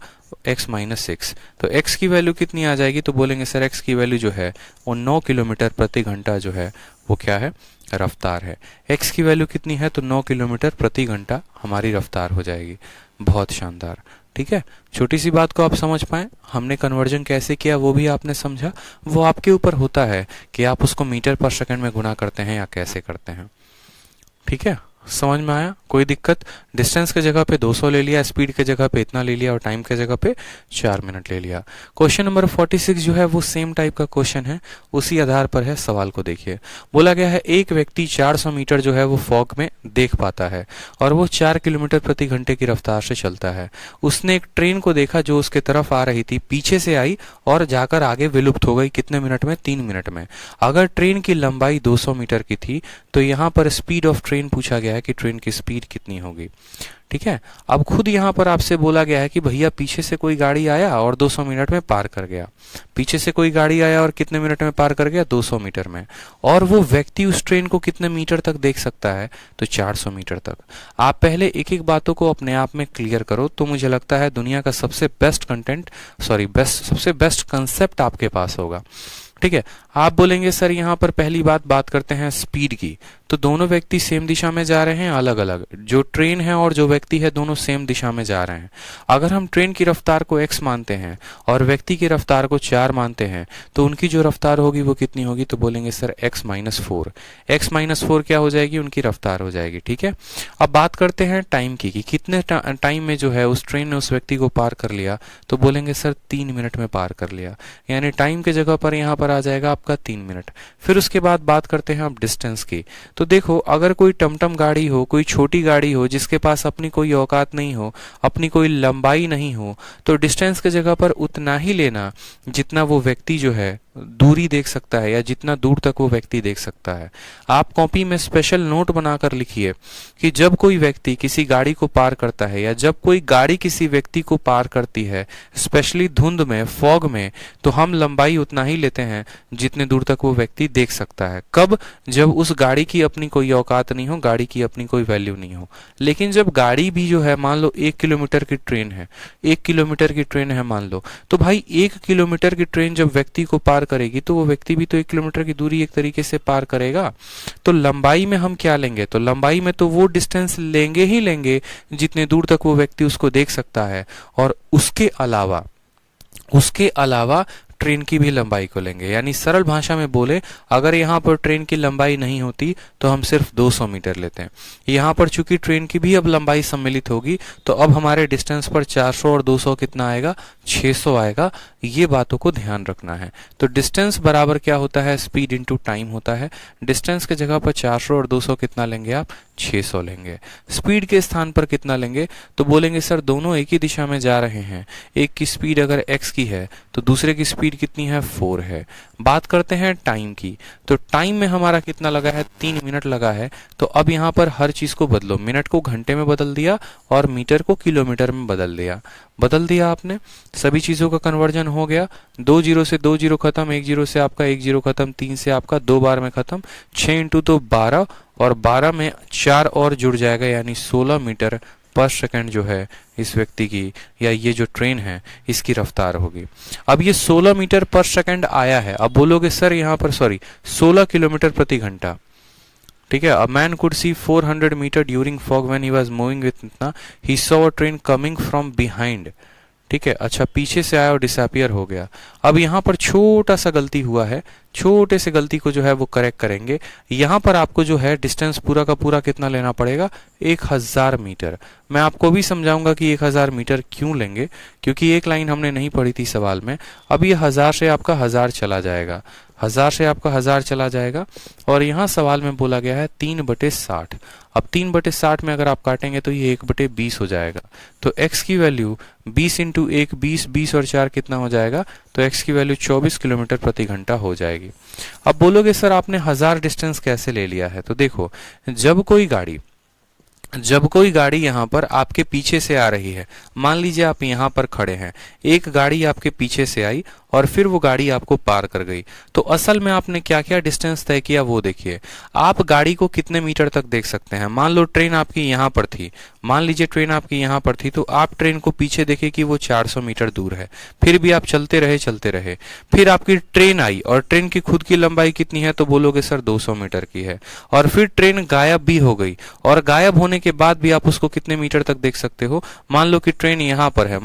x माइनस 6। तो x की वैल्यू कितनी आ जाएगी? तो बोलेंगे सर x की वैल्यू जो है वो 9 किलोमीटर प्रति घंटा जो है वो क्या है? रफ्तार है। x की वैल्यू कितनी है? तो 9 किलोमीटर प्रति घंटा हमारी रफ्तार हो जाएगी। बहुत शानदार। ठीक है, छोटी सी बात को आप समझ पाए, हमने कन्वर्जन कैसे किया वो भी आपने समझा। वो आपके ऊपर होता है कि आप उसको मीटर पर सेकंड में गुना करते हैं या कैसे करते हैं। ठीक है, समझ में आया? कोई दिक्कत? डिस्टेंस के जगह पे 200 ले लिया, स्पीड के जगह पे इतना ले लिया और टाइम के जगह पे 4 मिनट ले लिया। क्वेश्चन नंबर 46 जो है वो सेम टाइप का क्वेश्चन है, उसी आधार पर है। सवाल को देखिए, बोला गया है एक व्यक्ति 400 मीटर जो है वो फॉग में देख पाता है और वो 4 किलोमीटर प्रति घंटे की रफ्तार से चलता है। उसने एक ट्रेन को देखा जो उसके तरफ आ रही थी, पीछे से आई और जाकर आगे विलुप्त हो गई। कितने मिनट में? 3 मिनट में। अगर ट्रेन की लंबाई 200 मीटर की थी तो यहाँ पर स्पीड ऑफ ट्रेन पूछा गया है कि ट्रेन की स्पीड कितनी होगी। ठीक है, अब खुद यहाँ पर आपसे बोला गया है कि भैया पीछे से कोई गाड़ी आया और 200 मिनट में पार कर गया। पीछे से कोई गाड़ी आया और कितने मिनट में पार कर गया? 200 मीटर में। और वो व्यक्ति उस ट्रेन को कितने मीटर तक देख सकता है? तो 400 मीटर तक। आप पहले एक एक बातों को अपने आप में क्लियर करो तो मुझे लगता है दुनिया का सबसे बेस्ट कंसेप्ट आपके पास होगा। ठीक है। आप बोलेंगे सर यहाँ पर पहली बात करते हैं स्पीड की, तो दोनों व्यक्ति सेम दिशा में जा रहे हैं, अलग अलग, जो ट्रेन है और जो व्यक्ति है दोनों सेम दिशा में जा रहे हैं। अगर हम ट्रेन की रफ्तार को x मानते हैं और व्यक्ति की रफ्तार को 4 मानते हैं, तो उनकी जो रफ्तार होगी वो कितनी होगी, तो बोलेंगे sir x minus 4। x minus 4 क्या हो जाएगी, उनकी रफ्तार हो जाएगी। ठीक है। अब बात करते हैं टाइम की, कि कितने टाइम में जो है उस ट्रेन ने उस व्यक्ति को पार कर लिया, तो बोलेंगे सर 3 मिनट में पार कर लिया, यानी टाइम के जगह पर यहाँ पर आ जाएगा आपका 3 मिनट। फिर उसके बाद बात करते हैं अब डिस्टेंस की। तो देखो, अगर कोई टमटम गाड़ी हो, कोई छोटी गाड़ी हो जिसके पास अपनी कोई औकात नहीं हो, अपनी कोई लंबाई नहीं हो, तो डिस्टेंस के जगह पर उतना ही लेना जितना वो व्यक्ति जो है दूरी देख सकता है, या जितना दूर तक वो व्यक्ति देख सकता है। आप कॉपी में स्पेशल नोट बनाकर लिखिए कि जब कोई व्यक्ति किसी गाड़ी को पार करता है, या जब कोई गाड़ी किसी व्यक्ति को पार करती है, स्पेशली धुंध में, फॉग में, तो हम लंबाई उतना ही लेते हैं जितने दूर तक वो व्यक्ति देख सकता है। कब? जब उस गाड़ी की अपनी कोई औकात नहीं हो, गाड़ी की अपनी कोई वैल्यू नहीं हो। लेकिन जब गाड़ी भी जो है, मान लो 1 किलोमीटर की ट्रेन है, 1 किलोमीटर की ट्रेन है मान लो, तो भाई 1 किलोमीटर की ट्रेन जब व्यक्ति को पार करेगी, तो वो व्यक्ति भी तो 1 किलोमीटर की दूरी एक तरीके से पार करेगा। तो लंबाई में हम क्या लेंगे, तो लंबाई में तो वो डिस्टेंस लेंगे ही लेंगे जितने दूर तक वो व्यक्ति उसको देख सकता है, और उसके अलावा ट्रेन की भी लंबाई को लेंगे। यानी सरल भाषा में बोले, अगर यहाँ पर ट्रेन की लंबाई नहीं होती तो हम सिर्फ 200 मीटर लेते हैं। यहाँ पर चूंकि ट्रेन की भी अब लंबाई सम्मिलित होगी, तो अब हमारे डिस्टेंस पर 400 और 200 कितना आएगा, 600 आएगा। ये बातों को ध्यान रखना है। तो डिस्टेंस बराबर क्या होता है, स्पीड इंटू टाइम होता है। डिस्टेंस के जगह पर 400 और 200 कितना लेंगे आप, 600 लेंगे। स्पीड के स्थान पर कितना लेंगे, तो बोलेंगे सर दोनों एक ही दिशा में जा रहे हैं, एक की स्पीड अगर x की है तो दूसरे की स्पीड कितनी है, 4 है। बात करते हैं टाइम की, तो टाइम में हमारा कितना लगा है, 3 मिनट लगा है। तो अब यहाँ पर हर चीज को बदलो, मिनट को घंटे में बदल दिया और मीटर को किलोमीटर में बदल दिया आपने, सभी चीजों का कन्वर्जन हो गया। 2 जीरो से 2 जीरो खत्म, 1 जीरो से आपका 1 जीरो खत्म, 3 से आपका 2 बार में खत्म, 6 इंटू तो 12, और 12 में 4 और जुड़ जाएगा, यानी 16 मीटर पर सेकंड जो है इस व्यक्ति की, या ये जो ट्रेन है इसकी रफ्तार होगी। अब ये 16 मीटर पर सेकंड आया है। अब बोलोगे सर यहाँ पर 16 किलोमीटर प्रति घंटा। ठीक है। A man could see 400 metre during fog when he was moving with इतना, he saw a train coming from behind. ठीक है। अच्छा, पीछे से आया और डिसअपियर हो गया। अब यहाँ पर छोटा सा गलती हुआ है, छोटे से गलती को जो है वो करेक्ट करेंगे। यहाँ पर आपको जो है डिस्टेंस पूरा का पूरा कितना लेना पड़ेगा, 1000 मीटर। मैं आपको भी समझाऊंगा कि 1000 मीटर क्यों लेंगे, क्योंकि एक लाइन हमने नहीं पढ़ी थी सवाल में। अब ये 1000 से आपका 1000 चला जाएगा, 1000 से आपका 1000 चला जाएगा, और यहाँ सवाल में बोला गया है 3/60। अब 3/60 में अगर आप काटेंगे तो ये 1/20 हो जाएगा। तो x की वैल्यू 20 इंटू 1 20, 20 और 4 कितना हो जाएगा, तो x की वैल्यू 24 किलोमीटर प्रति घंटा हो जाएगी। अब बोलोगे सर आपने 1000 डिस्टेंस कैसे ले लिया है, तो देखो, जब कोई गाड़ी यहाँ पर आपके पीछे से आ रही है, मान लीजिए आप यहाँ पर खड़े हैं, एक गाड़ी आपके पीछे से आई और फिर वो गाड़ी आपको पार कर गई, तो असल में आपने क्या क्या डिस्टेंस तय किया वो देखिए। आप गाड़ी को कितने मीटर तक देख सकते हैं, मान लो ट्रेन आपकी यहाँ पर थी, मान लीजिए ट्रेन आपकी यहाँ पर थी, तो आप ट्रेन को पीछे देखे कि वो 400 मीटर दूर है, फिर भी आप चलते रहे, फिर आपकी ट्रेन आई और ट्रेन की खुद की लंबाई कितनी है, तो बोलोगे सर 200 मीटर की है, और फिर ट्रेन गायब भी हो गई, और गायब होने के बाद भी आप उसको कितने मीटर तक देख सकते हो, मान लो कि ट्रेन यहाँ पर है,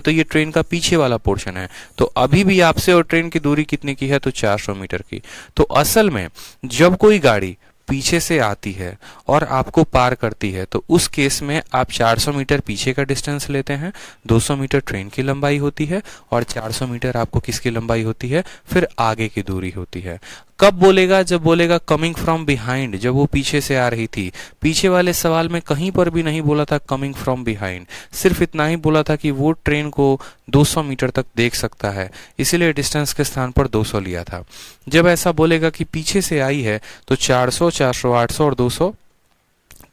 तो ये ट्रेन का पीछे वाला पोर्शन है, तो अभी भी आपसे और ट्रेन की दूरी कितने की है, तो 400 मीटर की। तो असल में जब कोई गाड़ी पीछे से आती है और आपको पार करती है, तो उस केस में आप 400 मीटर पीछे का डिस्टेंस लेते हैं, 200 मीटर ट्रेन की लंबाई होती है, और 400 मीटर आपको किसकी लंबाई होती है, फिर आगे की दूरी होती है। कब बोलेगा, जब बोलेगा कमिंग फ्रॉम बिहाइंड, जब वो पीछे से आ रही थी। पीछे वाले सवाल में कहीं पर भी नहीं बोला था कमिंग फ्रॉम बिहाइंड, सिर्फ इतना ही बोला था कि वो ट्रेन को 200 मीटर तक देख सकता है, इसीलिए डिस्टेंस के स्थान पर 200 लिया था। जब ऐसा बोलेगा कि पीछे से आई है, तो 400, 400, 800 और 200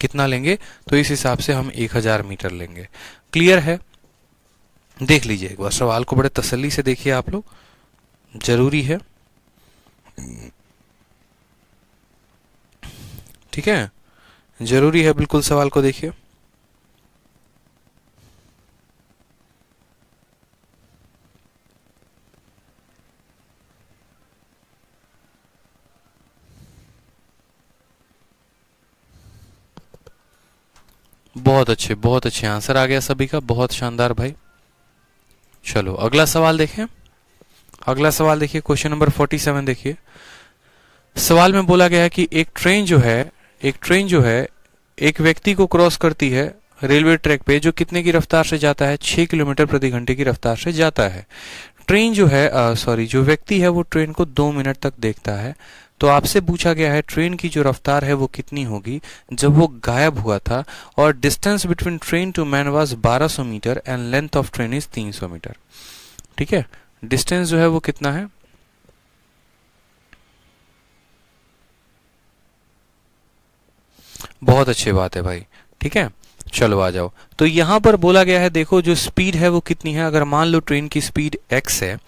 कितना लेंगे, तो इस हिसाब से हम 1000 मीटर लेंगे। क्लियर है? देख लीजिए एक बार सवाल को बड़े तसल्ली से देखिए आप लोग, जरूरी है। ठीक है, जरूरी है, बिल्कुल सवाल को देखिए। बहुत अच्छे आंसर आ गया सभी का, बहुत शानदार भाई। चलो अगला सवाल देखें। अगला सवाल देखिए, क्वेश्चन नंबर 47 देखिए। सवाल में बोला गया है कि एक ट्रेन जो है एक व्यक्ति को क्रॉस करती है रेलवे ट्रैक पे, जो कितने की रफ्तार से जाता है? 6 किलोमीटर प्रति घंटे की रफ्तार से जाता है। ट्रेन जो है जो व्यक्ति है वो ट्रेन को 2 मिनट तक देखता है। तो आपसे पूछा गया है ट्रेन की जो रफ्तार है वो कितनी होगी जब वो गायब हुआ था, और distance between train to man was 1200 metre and length of train is 300 metre. ठीक है, डिस्टेंस जो है वो कितना है? बहुत अच्छी बात है भाई। ठीक है, चलो आ जाओ। तो यहां पर बोला गया है, देखो जो स्पीड है वो कितनी है। अगर मान लो ट्रेन की स्पीड x है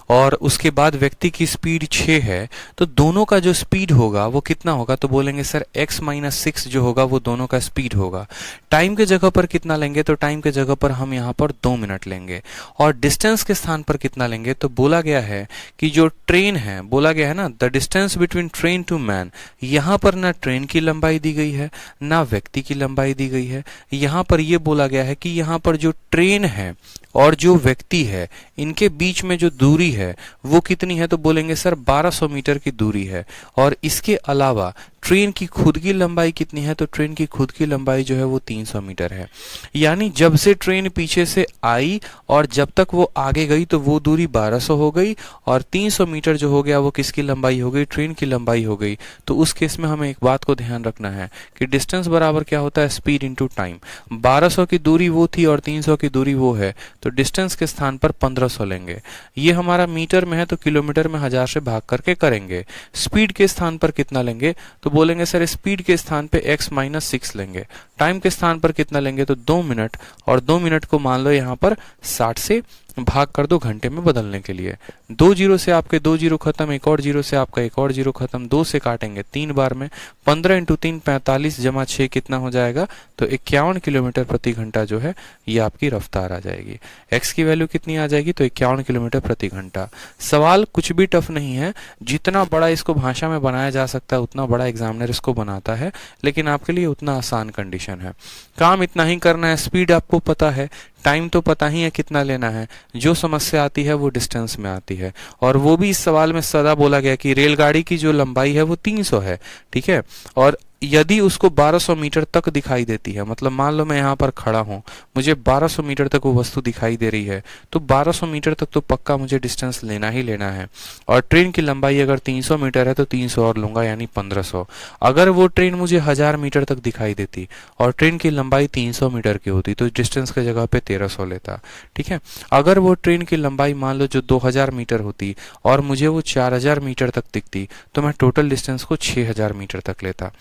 और उसके बाद व्यक्ति की स्पीड 6 है, तो दोनों का जो स्पीड होगा वो कितना होगा? तो बोलेंगे सर x माइनस 6 जो होगा वो दोनों का स्पीड होगा। टाइम के जगह पर कितना लेंगे? तो टाइम के जगह पर हम यहाँ पर 2 मिनट लेंगे। और डिस्टेंस के स्थान पर कितना लेंगे? तो बोला गया है कि जो ट्रेन है, बोला गया है ना the distance between train to man, यहाँ पर ना ट्रेन की लंबाई दी गई है ना व्यक्ति की लंबाई दी गई है। यहाँ पर यह बोला गया है कि यहाँ पर जो ट्रेन है और जो व्यक्ति है इनके बीच में जो दूरी है वो कितनी है? तो बोलेंगे सर 1200 मीटर की दूरी है। और इसके अलावा ट्रेन की खुद की लंबाई कितनी है? तो ट्रेन की खुद की लंबाई जो है वो 300 मीटर है। यानी जब से ट्रेन पीछे से आई और जब तक वो आगे गई तो वो दूरी 1200 हो गई, और 300 मीटर जो हो गया वो किसकी लंबाई हो गई? ट्रेन की लंबाई हो गई। तो उस केस में हमें एक बात को ध्यान रखना है कि डिस्टेंस बराबर क्या होता है? Speed into time. 1200 की दूरी वो थी और 300 की दूरी वो है, तो डिस्टेंस के स्थान पर 1500 लेंगे। ये हमारा मीटर में है तो किलोमीटर में 1000 से भाग करके करेंगे। स्पीड के स्थान पर कितना लेंगे? तो बोलेंगे सर स्पीड के स्थान पे x माइनस 6 लेंगे। टाइम के स्थान पर कितना लेंगे? तो 2 मिनट, और 2 मिनट को मान लो यहाँ पर 60 से भाग कर दो घंटे में बदलने के लिए। 2 जीरो से आपके 2 जीरो खत्म, एक और जीरो से आपका एक और जीरो खत्म, 2 से काटेंगे 3 बार में। 15 इंटू 3 45 जमा 6 कितना हो जाएगा? तो 51 किलोमीटर प्रति घंटा जो है ये आपकी रफ्तार आ जाएगी। x की वैल्यू कितनी आ जाएगी? तो 51 किलोमीटर प्रति घंटा। सवाल कुछ भी टफ नहीं है, जितना बड़ा इसको भाषा में बनाया जा सकता है उतना बड़ा एग्जामिनर इसको बनाता है, लेकिन आपके लिए उतना आसान कंडीशन है। काम इतना ही करना है, स्पीड आपको पता है, टाइम तो पता ही है कितना लेना है। जो समस्या आती है वो डिस्टेंस में आती है, और वो भी इस सवाल में सदा बोला गया कि रेलगाड़ी की जो लंबाई है वो 300 है। ठीक है, और यदि उसको 1200 मीटर तक दिखाई देती है, मतलब मान लो मैं यहाँ पर खड़ा हूँ, मुझे 1200 मीटर तक वो वस्तु दिखाई दे रही है, तो 1200 मीटर तक तो पक्का मुझे डिस्टेंस लेना ही लेना है। और ट्रेन की लंबाई अगर 300 मीटर है तो 300 और लूंगा, यानी 1500। अगर वो ट्रेन मुझे 1000 मीटर तक दिखाई देती और ट्रेन की लंबाई 300 मीटर की होती तो डिस्टेंस की जगह पे 1300 लेता। ठीक है, अगर वो ट्रेन की लंबाई मान लो जो 2000 मीटर होती और मुझे वो 4000 मीटर तक दिखती तो मैं टोटल डिस्टेंस को 6000 मीटर तक लेता।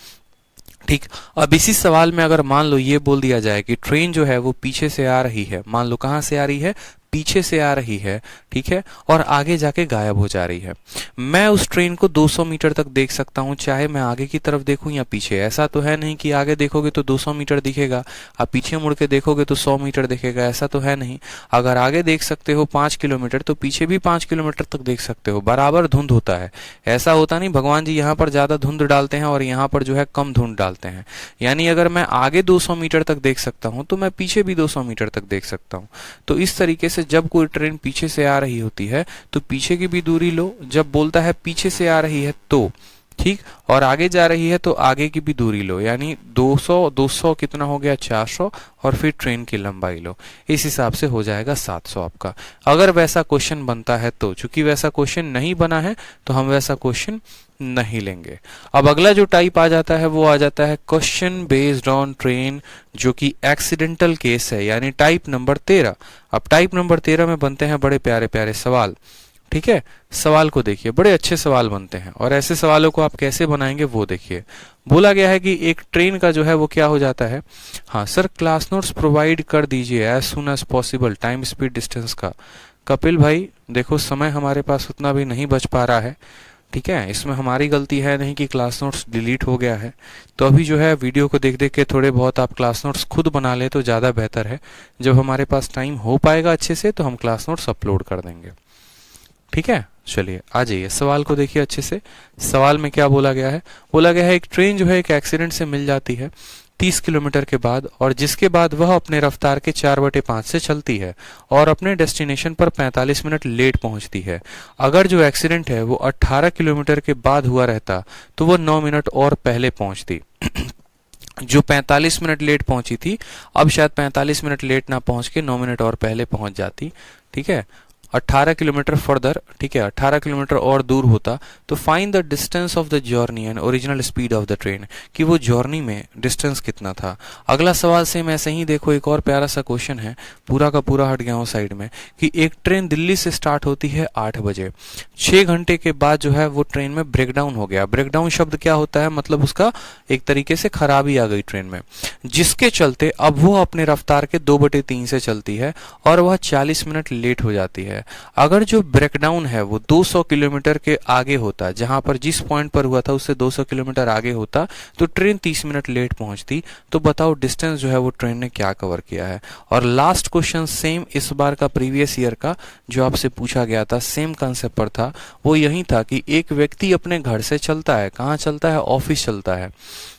ठीक, अब इसी सवाल में अगर मान लो ये बोल दिया जाए कि ट्रेन जो है वो पीछे से आ रही है, मान लो कहां से आ रही है? पीछे से आ रही है। ठीक है, और आगे जाके गायब हो जा रही है। मैं उस ट्रेन को 200 मीटर तक देख सकता हूं, चाहे मैं आगे की तरफ देखूं या पीछे। ऐसा तो है नहीं कि आगे देखोगे तो 200 मीटर दिखेगा, अब पीछे मुड़ के देखोगे तो 100 मीटर दिखेगा, ऐसा तो है नहीं। अगर आगे देख सकते हो 5 किलोमीटर तो पीछे भी 5 किलोमीटर तक देख सकते हो, बराबर धुंध होता है। ऐसा होता नहीं भगवान जी यहाँ पर ज्यादा धुंध डालते हैं और यहाँ पर जो है कम धुंध डालते हैं। यानी अगर मैं आगे 200 मीटर तक देख सकता हूं तो मैं पीछे भी 200 मीटर तक देख सकता हूं। तो इस तरीके से जब कोई ट्रेन पीछे से आ रही होती है तो पीछे की भी दूरी लो, जब बोलता है पीछे से आ रही है तो, ठीक, और आगे जा रही है तो आगे की भी दूरी लो, यानी 200 कितना हो गया? 400, और फिर ट्रेन की लंबाई लो। इस हिसाब से हो जाएगा 700 आपका, अगर वैसा क्वेश्चन बनता है तो। चूंकि वैसा क्वेश्चन नहीं बना है तो हम वैसा क्वेश्चन नहीं लेंगे। अब अगला जो टाइप आ जाता है वो आ जाता है क्वेश्चन बेस्ड ऑन ट्रेन, जो कि एक्सीडेंटल केस है, यानी टाइप नंबर 13। अब टाइप नंबर 13 में बनते हैं बड़े प्यारे प्यारे सवाल। ठीक है, सवाल को देखिए, बड़े अच्छे सवाल बनते हैं, और ऐसे सवालों को आप कैसे बनाएंगे वो देखिए। बोला गया है कि एक ट्रेन का जो है वो क्या हो जाता है? हाँ सर, क्लास नोट्स प्रोवाइड कर दीजिए as soon as possible, time speed distance का। कपिल भाई देखो, समय हमारे पास उतना भी नहीं बच पा रहा है। ठीक है, इसमें हमारी गलती है नहीं कि क्लास नोट्स डिलीट हो गया है। तो अभी जो है वीडियो को देख देख के थोड़े बहुत आप क्लास नोट्स खुद बना ले तो ज़्यादा बेहतर है। जब हमारे पास टाइम हो पाएगा अच्छे से तो हम क्लास नोट्स अपलोड कर देंगे। ठीक है, चलिए आ जाइए, सवाल को देखिए अच्छे से। सवाल में क्या बोला गया है? बोला गया है एक ट्रेन जो है एक एक्सीडेंट से मिल जाती है। 30 किलोमीटर के बाद, और जिसके बाद वह अपने रफ्तार के 4/5 से चलती है और अपने डेस्टिनेशन पर 45 मिनट लेट पहुंचती है। अगर जो एक्सीडेंट है वो 18 किलोमीटर के बाद हुआ रहता तो वो 9 मिनट और पहले पहुंचती। जो 45 मिनट लेट पहुंची थी, अब शायद 45 मिनट लेट ना पहुंच के 9 मिनट और पहले पहुंच जाती। ठीक है, 18 किलोमीटर फर्दर, ठीक है, 18 किलोमीटर और दूर होता। तो find the distance of the journey and original speed of the train, कि वो जर्नी में डिस्टेंस कितना था। अगला सवाल सेम ऐसे ही देखो, एक और प्यारा सा क्वेश्चन है, पूरा का पूरा हट गया हूँ साइड में, कि एक ट्रेन दिल्ली से स्टार्ट होती है 8 बजे, 6 घंटे के बाद जो है वो ट्रेन में ब्रेकडाउन हो गया। ब्रेकडाउन शब्द क्या होता है, मतलब उसका एक तरीके से खराबी आ गई ट्रेन में, जिसके चलते अब वो अपने रफ्तार के 2/3 से चलती है और वह 40 मिनट लेट हो जाती है। अगर जो ब्रेकडाउन है वो 200 किलोमीटर के आगे होता, जहां पर जिस पॉइंट पर हुआ था उससे 200 किलोमीटर आगे होता, तो ट्रेन 30 मिनट लेट पहुंचती। तो बताओ डिस्टेंस जो है वो ट्रेन ने क्या कवर किया है। और लास्ट क्वेश्चन सेम इस बार का प्रीवियस ईयर का जो आपसे पूछा गया था, सेम कंसेप्ट पर था। वो यही था कि एक व्यक्ति अपने घर से चलता है, कहाँ चलता है, ऑफिस चलता है,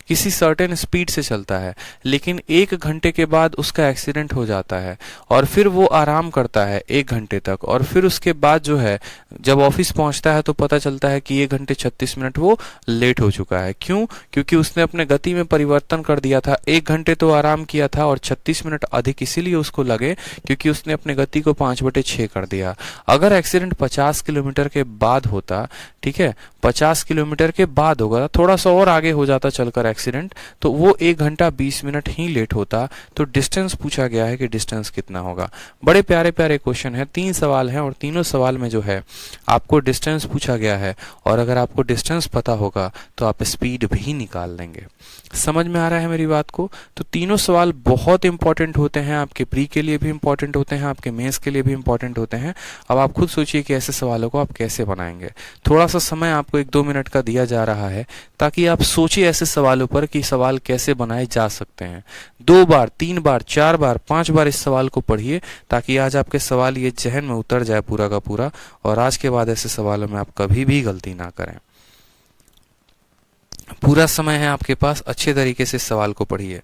किसी सर्टेन स्पीड से चलता है, लेकिन 1 घंटे के बाद उसका एक्सीडेंट हो जाता है और फिर वो आराम करता है 1 घंटे तक, और फिर उसके बाद जो है जब ऑफिस पहुंचता है तो पता चलता है कि 1 घंटे 36 मिनट वो लेट हो चुका है। क्यों? क्योंकि उसने अपने गति में परिवर्तन कर दिया था। 1 घंटे तो आराम किया था और 36 मिनट अधिक इसीलिए उसको लगे क्योंकि उसने अपने गति को 5/6 कर दिया। अगर एक्सीडेंट 50 किलोमीटर के बाद होता, ठीक है, 50 किलोमीटर के बाद होगा, थोड़ा सा और आगे हो जाता चलकर एक्सीडेंट, तो वो 1 घंटा 20 मिनट ही लेट होता। तो डिस्टेंस पूछा गया है कि डिस्टेंस कितना होगा। बड़े प्यारे प्यारे क्वेश्चन है, 3 सवाल हैं और तीनों सवाल में जो है आपको डिस्टेंस पूछा गया है, और अगर आपको डिस्टेंस पता होगा तो आप स्पीड भी निकाल लेंगे। समझ में आ रहा है मेरी बात को? तो तीनों सवाल बहुत इंपॉर्टेंट होते हैं, आपके प्री के लिए भी इंपॉर्टेंट होते हैं, आपके मेंस के लिए भी इंपॉर्टेंट होते हैं। अब आप खुद सोचिए कि ऐसे सवालों को आप कैसे बनाएंगे। थोड़ा सा समय आपको 1-2 मिनट का दिया जा रहा है ताकि आप सोचिए ऐसे सवालों पर कि सवाल कैसे बनाए जा सकते हैं। 2 बार, 3 बार, 4 बार, 5 बार इस सवाल को पढ़िए ताकि आज आपके सवाल ये जहन में उतर जाए पूरा का पूरा, और आज के बाद ऐसे सवालों में आप कभी भी गलती ना करें। पूरा समय है आपके पास, अच्छे तरीके से इस सवाल को पढ़िए,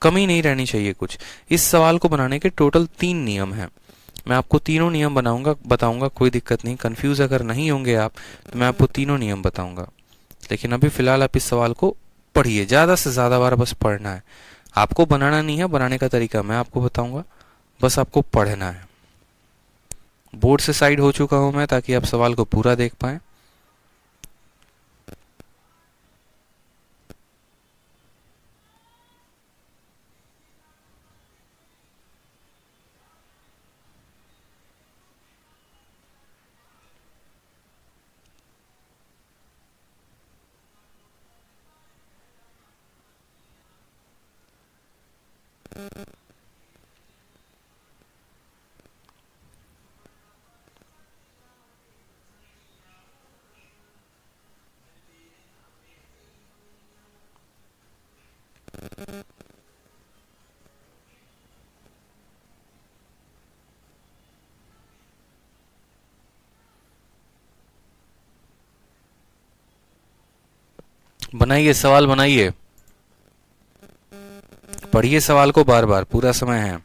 कमी नहीं रहनी चाहिए कुछ। इस सवाल को बनाने के टोटल 3 नियम हैं। मैं आपको तीनों नियम बताऊंगा, कोई दिक्कत नहीं, कंफ्यूज अगर नहीं होंगे आप तो मैं आपको तीनों नियम बताऊंगा। लेकिन अभी फिलहाल आप इस सवाल को पढ़िए, ज्यादा से ज्यादा बार बस पढ़ना है, आपको बनाना नहीं है। बनाने का तरीका मैं आपको बताऊंगा, बस आपको पढ़ना है। बोर्ड से साइड हो चुका हूं मैं ताकि आप सवाल को पूरा देख पाए। बनाइए सवाल, बनाइए, पढ़िए सवाल को बार बार, पूरा समय है।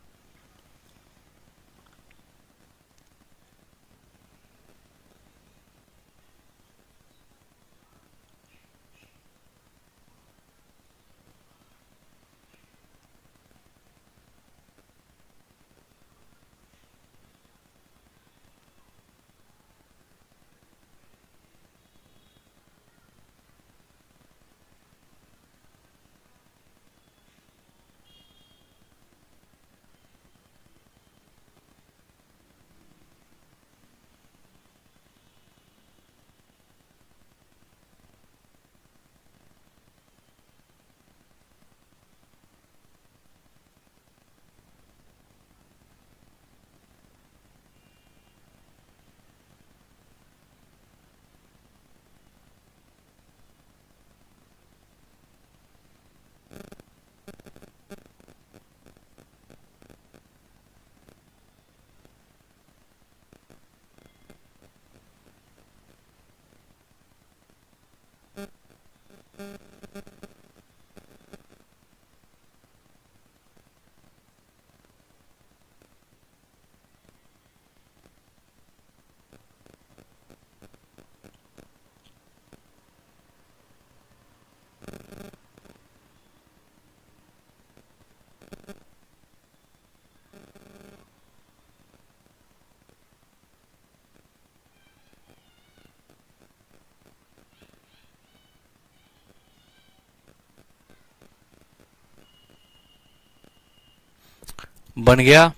बन गया?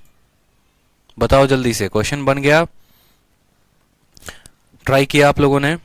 बताओ जल्दी से, क्वेश्चन बन गया? ट्राई किया आप लोगों ने?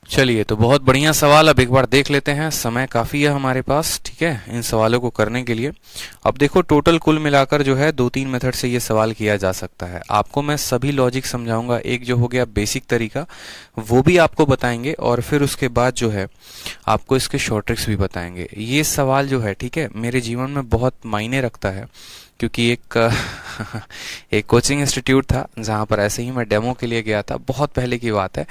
चलिए, तो बहुत बढ़िया सवाल। अब एक बार देख लेते हैं, समय काफ़ी है हमारे पास, ठीक है, इन सवालों को करने के लिए। अब देखो, टोटल कुल मिलाकर जो है 2-3 मेथड से ये सवाल किया जा सकता है। आपको मैं सभी लॉजिक समझाऊंगा। एक जो हो गया बेसिक तरीका, वो भी आपको बताएंगे, और फिर उसके बाद जो है आपको इसके शॉर्ट ट्रिक्स भी बताएंगे। ये सवाल जो है, ठीक है, मेरे जीवन में बहुत मायने रखता है, क्योंकि एक कोचिंग इंस्टीट्यूट था जहाँ पर ऐसे ही मैं डेमो के लिए गया था, बहुत पहले की बात है।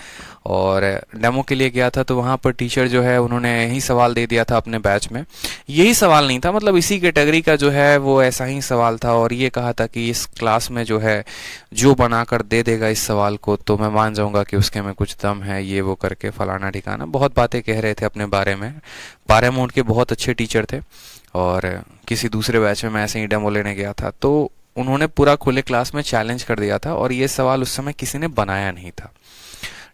और डेमो के लिए गया था तो वहाँ पर टीचर जो है उन्होंने यही सवाल दे दिया था अपने बैच में। यही सवाल नहीं था, मतलब इसी कैटेगरी का जो है वो ऐसा ही सवाल था, और ये कहा था कि इस क्लास में जो है जो बनाकर दे देगा इस सवाल को तो मैं मान जाऊंगा कि उसके में कुछ दम है, ये वो करके फलाना ठिकाना बहुत बातें कह रहे थे अपने बारे में। पारामाउंट के बहुत अच्छे टीचर थे, और किसी दूसरे बैच में मैं ऐसे ही डेमो लेने गया था तो उन्होंने पूरा खुले क्लास में चैलेंज कर दिया था, और ये सवाल उस समय किसी ने बनाया नहीं था,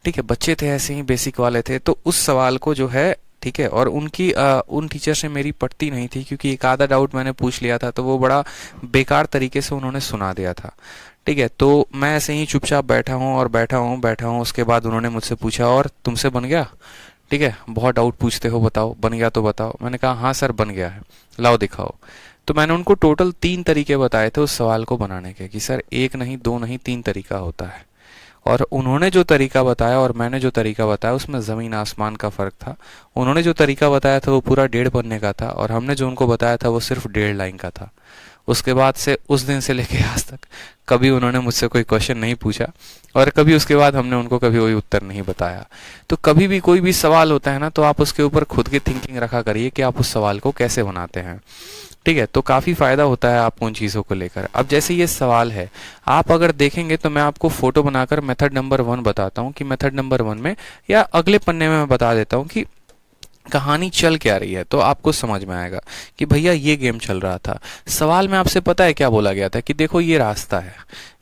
ठीक है। बच्चे थे ऐसे ही बेसिक वाले थे, तो उस सवाल को जो है, ठीक है, और उन टीचर से मेरी पटती नहीं थी, क्योंकि एक आधा डाउट मैंने पूछ लिया था तो वो बड़ा बेकार तरीके से उन्होंने सुना दिया था, ठीक है। तो मैं ऐसे ही चुपचाप बैठा हूँ और बैठा हूँ। उसके बाद उन्होंने मुझसे पूछा, और तुमसे बन गया? ठीक है, बहुत डाउट पूछते हो, बताओ बन गया तो बताओ। मैंने कहा हाँ सर बन गया है, लाओ दिखाओ। तो मैंने उनको टोटल 3 तरीके बताए थे उस सवाल को बनाने के, कि सर 1 नहीं 2 नहीं 3 तरीका होता है। और उन्होंने जो तरीका बताया और मैंने जो तरीका बताया उसमें ज़मीन आसमान का फ़र्क था। उन्होंने जो तरीका बताया था वो पूरा 1.5 पन्ने का था, और हमने जो उनको बताया था वो सिर्फ 1.5 लाइन का था। उसके बाद से, उस दिन से लेके आज तक कभी उन्होंने मुझसे कोई क्वेश्चन नहीं पूछा, और कभी उसके बाद हमने उनको कभी कोई उत्तर नहीं बताया। तो कभी भी कोई भी सवाल होता है ना, तो आप उसके ऊपर खुद की थिंकिंग रखा करिए कि आप उस सवाल को कैसे बनाते हैं, ठीक है। तो काफ़ी फ़ायदा होता है आपको उन चीज़ों को लेकर। अब जैसे ये सवाल है, आप अगर देखेंगे तो मैं आपको फोटो बनाकर मेथड नंबर 1 बताता हूँ कि मेथड नंबर 1 में, या अगले पन्ने में मैं बता देता हूँ कि कहानी चल क्या रही है, तो आपको समझ में आएगा कि भैया ये गेम चल रहा था। सवाल में आपसे पता है क्या बोला गया था कि देखो ये रास्ता है,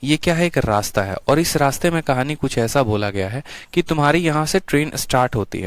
ये क्या है, एक रास्ता है, और इस रास्ते में कहानी कुछ ऐसा बोला गया है कि तुम्हारी यहाँ से ट्रेन स्टार्ट होती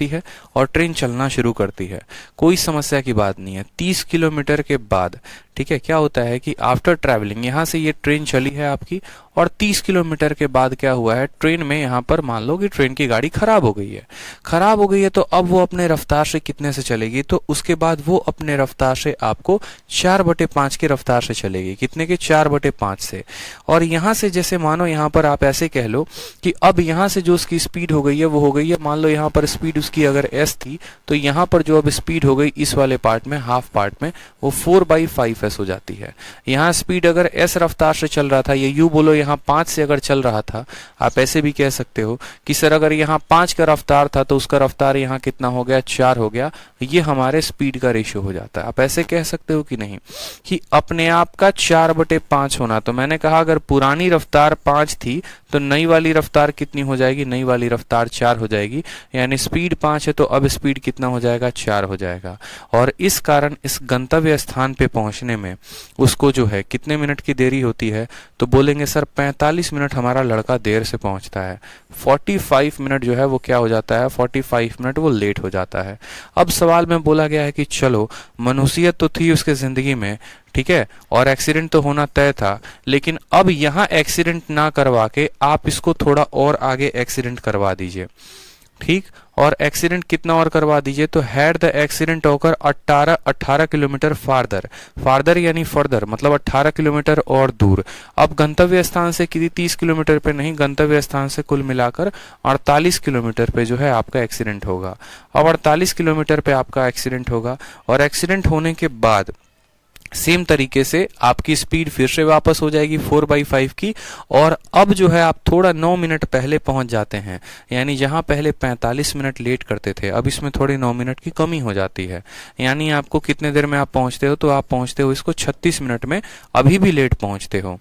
है और ट्रेन चलना शुरू करती है। कोई समस्या की बात नहीं है। 30 किलोमीटर के बाद, ठीक है, क्या होता है कि आफ्टर ट्रैवलिंग, यहाँ से ये ट्रेन चली है आपकी, और 30 किलोमीटर के बाद क्या हुआ है, ट्रेन में यहाँ पर मान लो कि ट्रेन की गाड़ी खराब हो गई है। तो अब वो अपने रफ्तार से कितने से चलेगी, तो उसके बाद वो अपने रफ्तार से आपको 4/5 की रफ्तार से चलेगी। कितने के? 4/5 से। और यहाँ से जैसे मानो यहाँ पर आप ऐसे कह लो कि अब यहाँ से जो उसकी स्पीड हो गई है वो हो गई है, मान लो यहाँ पर स्पीड उसकी अगर s थी, तो यहाँ पर जो अब स्पीड हो गई इस वाले पार्ट में, हाफ पार्ट में, वो 4/5s हो जाती है। यहाँ स्पीड अगर s रफ्तार से चल रहा था, ये यूं बोलो यहाँ 5 से अगर चल रहा था, आप ऐसे भी कह सकते हो कि सर अगर यहाँ 5 का रफ्तार था तो उसका रफ्तार यहाँ कितना हो गया, 4 हो गया। ये हमारे स्पीड का रेशियो हो जाता है। आप ऐसे कह सकते हो कि नहीं, कि अपने आप का 4/5 होना। तो मैंने कहा अगर पुरानी रफ्तार 5 थी तो नई वाली रफ्तार कितनी हो जाएगी, नई वाली रफ्तार 4 हो जाएगी। यानी स्पीड 5 है तो अब स्पीड कितना हो जाएगा, 4 हो जाएगा। और इस कारण इस गंतव्य स्थान पे पहुंचने में उसको जो है कितने मिनट की देरी होती है, तो बोलेंगे सर 45 मिनट हमारा लड़का देर से पहुंचता है। 45 मिनट जो है वो क्या हो जाता है, 45 मिनट वो लेट हो जाता है। अब सवाल में बोला गया है कि चलो मनुष्यत तो थी उसके जिंदगी में, ठीक है, और एक्सीडेंट तो होना तय था, लेकिन अब यहाँ एक्सीडेंट ना करवा के आप इसको थोड़ा और आगे एक्सीडेंट करवा दीजिए, ठीक। और एक्सीडेंट कितना और करवा दीजिए, तो हैड द एक्सीडेंट होकर 18 किलोमीटर फार्दर यानी फर्दर मतलब 18 किलोमीटर और दूर। अब गंतव्य स्थान से किसी 30 किलोमीटर पे नहीं, गंतव्य स्थान से कुल मिलाकर 48 किलोमीटर पे जो है आपका एक्सीडेंट होगा। अब 48 किलोमीटर पे आपका एक्सीडेंट होगा, और एक्सीडेंट होने के बाद सेम तरीके से आपकी स्पीड फिर से वापस हो जाएगी 4/5 की। और अब जो है आप थोड़ा 9 मिनट पहले पहुंच जाते हैं, यानी जहां पहले 45 मिनट लेट करते थे अब इसमें थोड़ी 9 मिनट की कमी हो जाती है। यानी आपको कितने देर में आप पहुंचते हो, तो आप पहुंचते हो इसको 36 मिनट में, अभी भी लेट पहुंचते हो।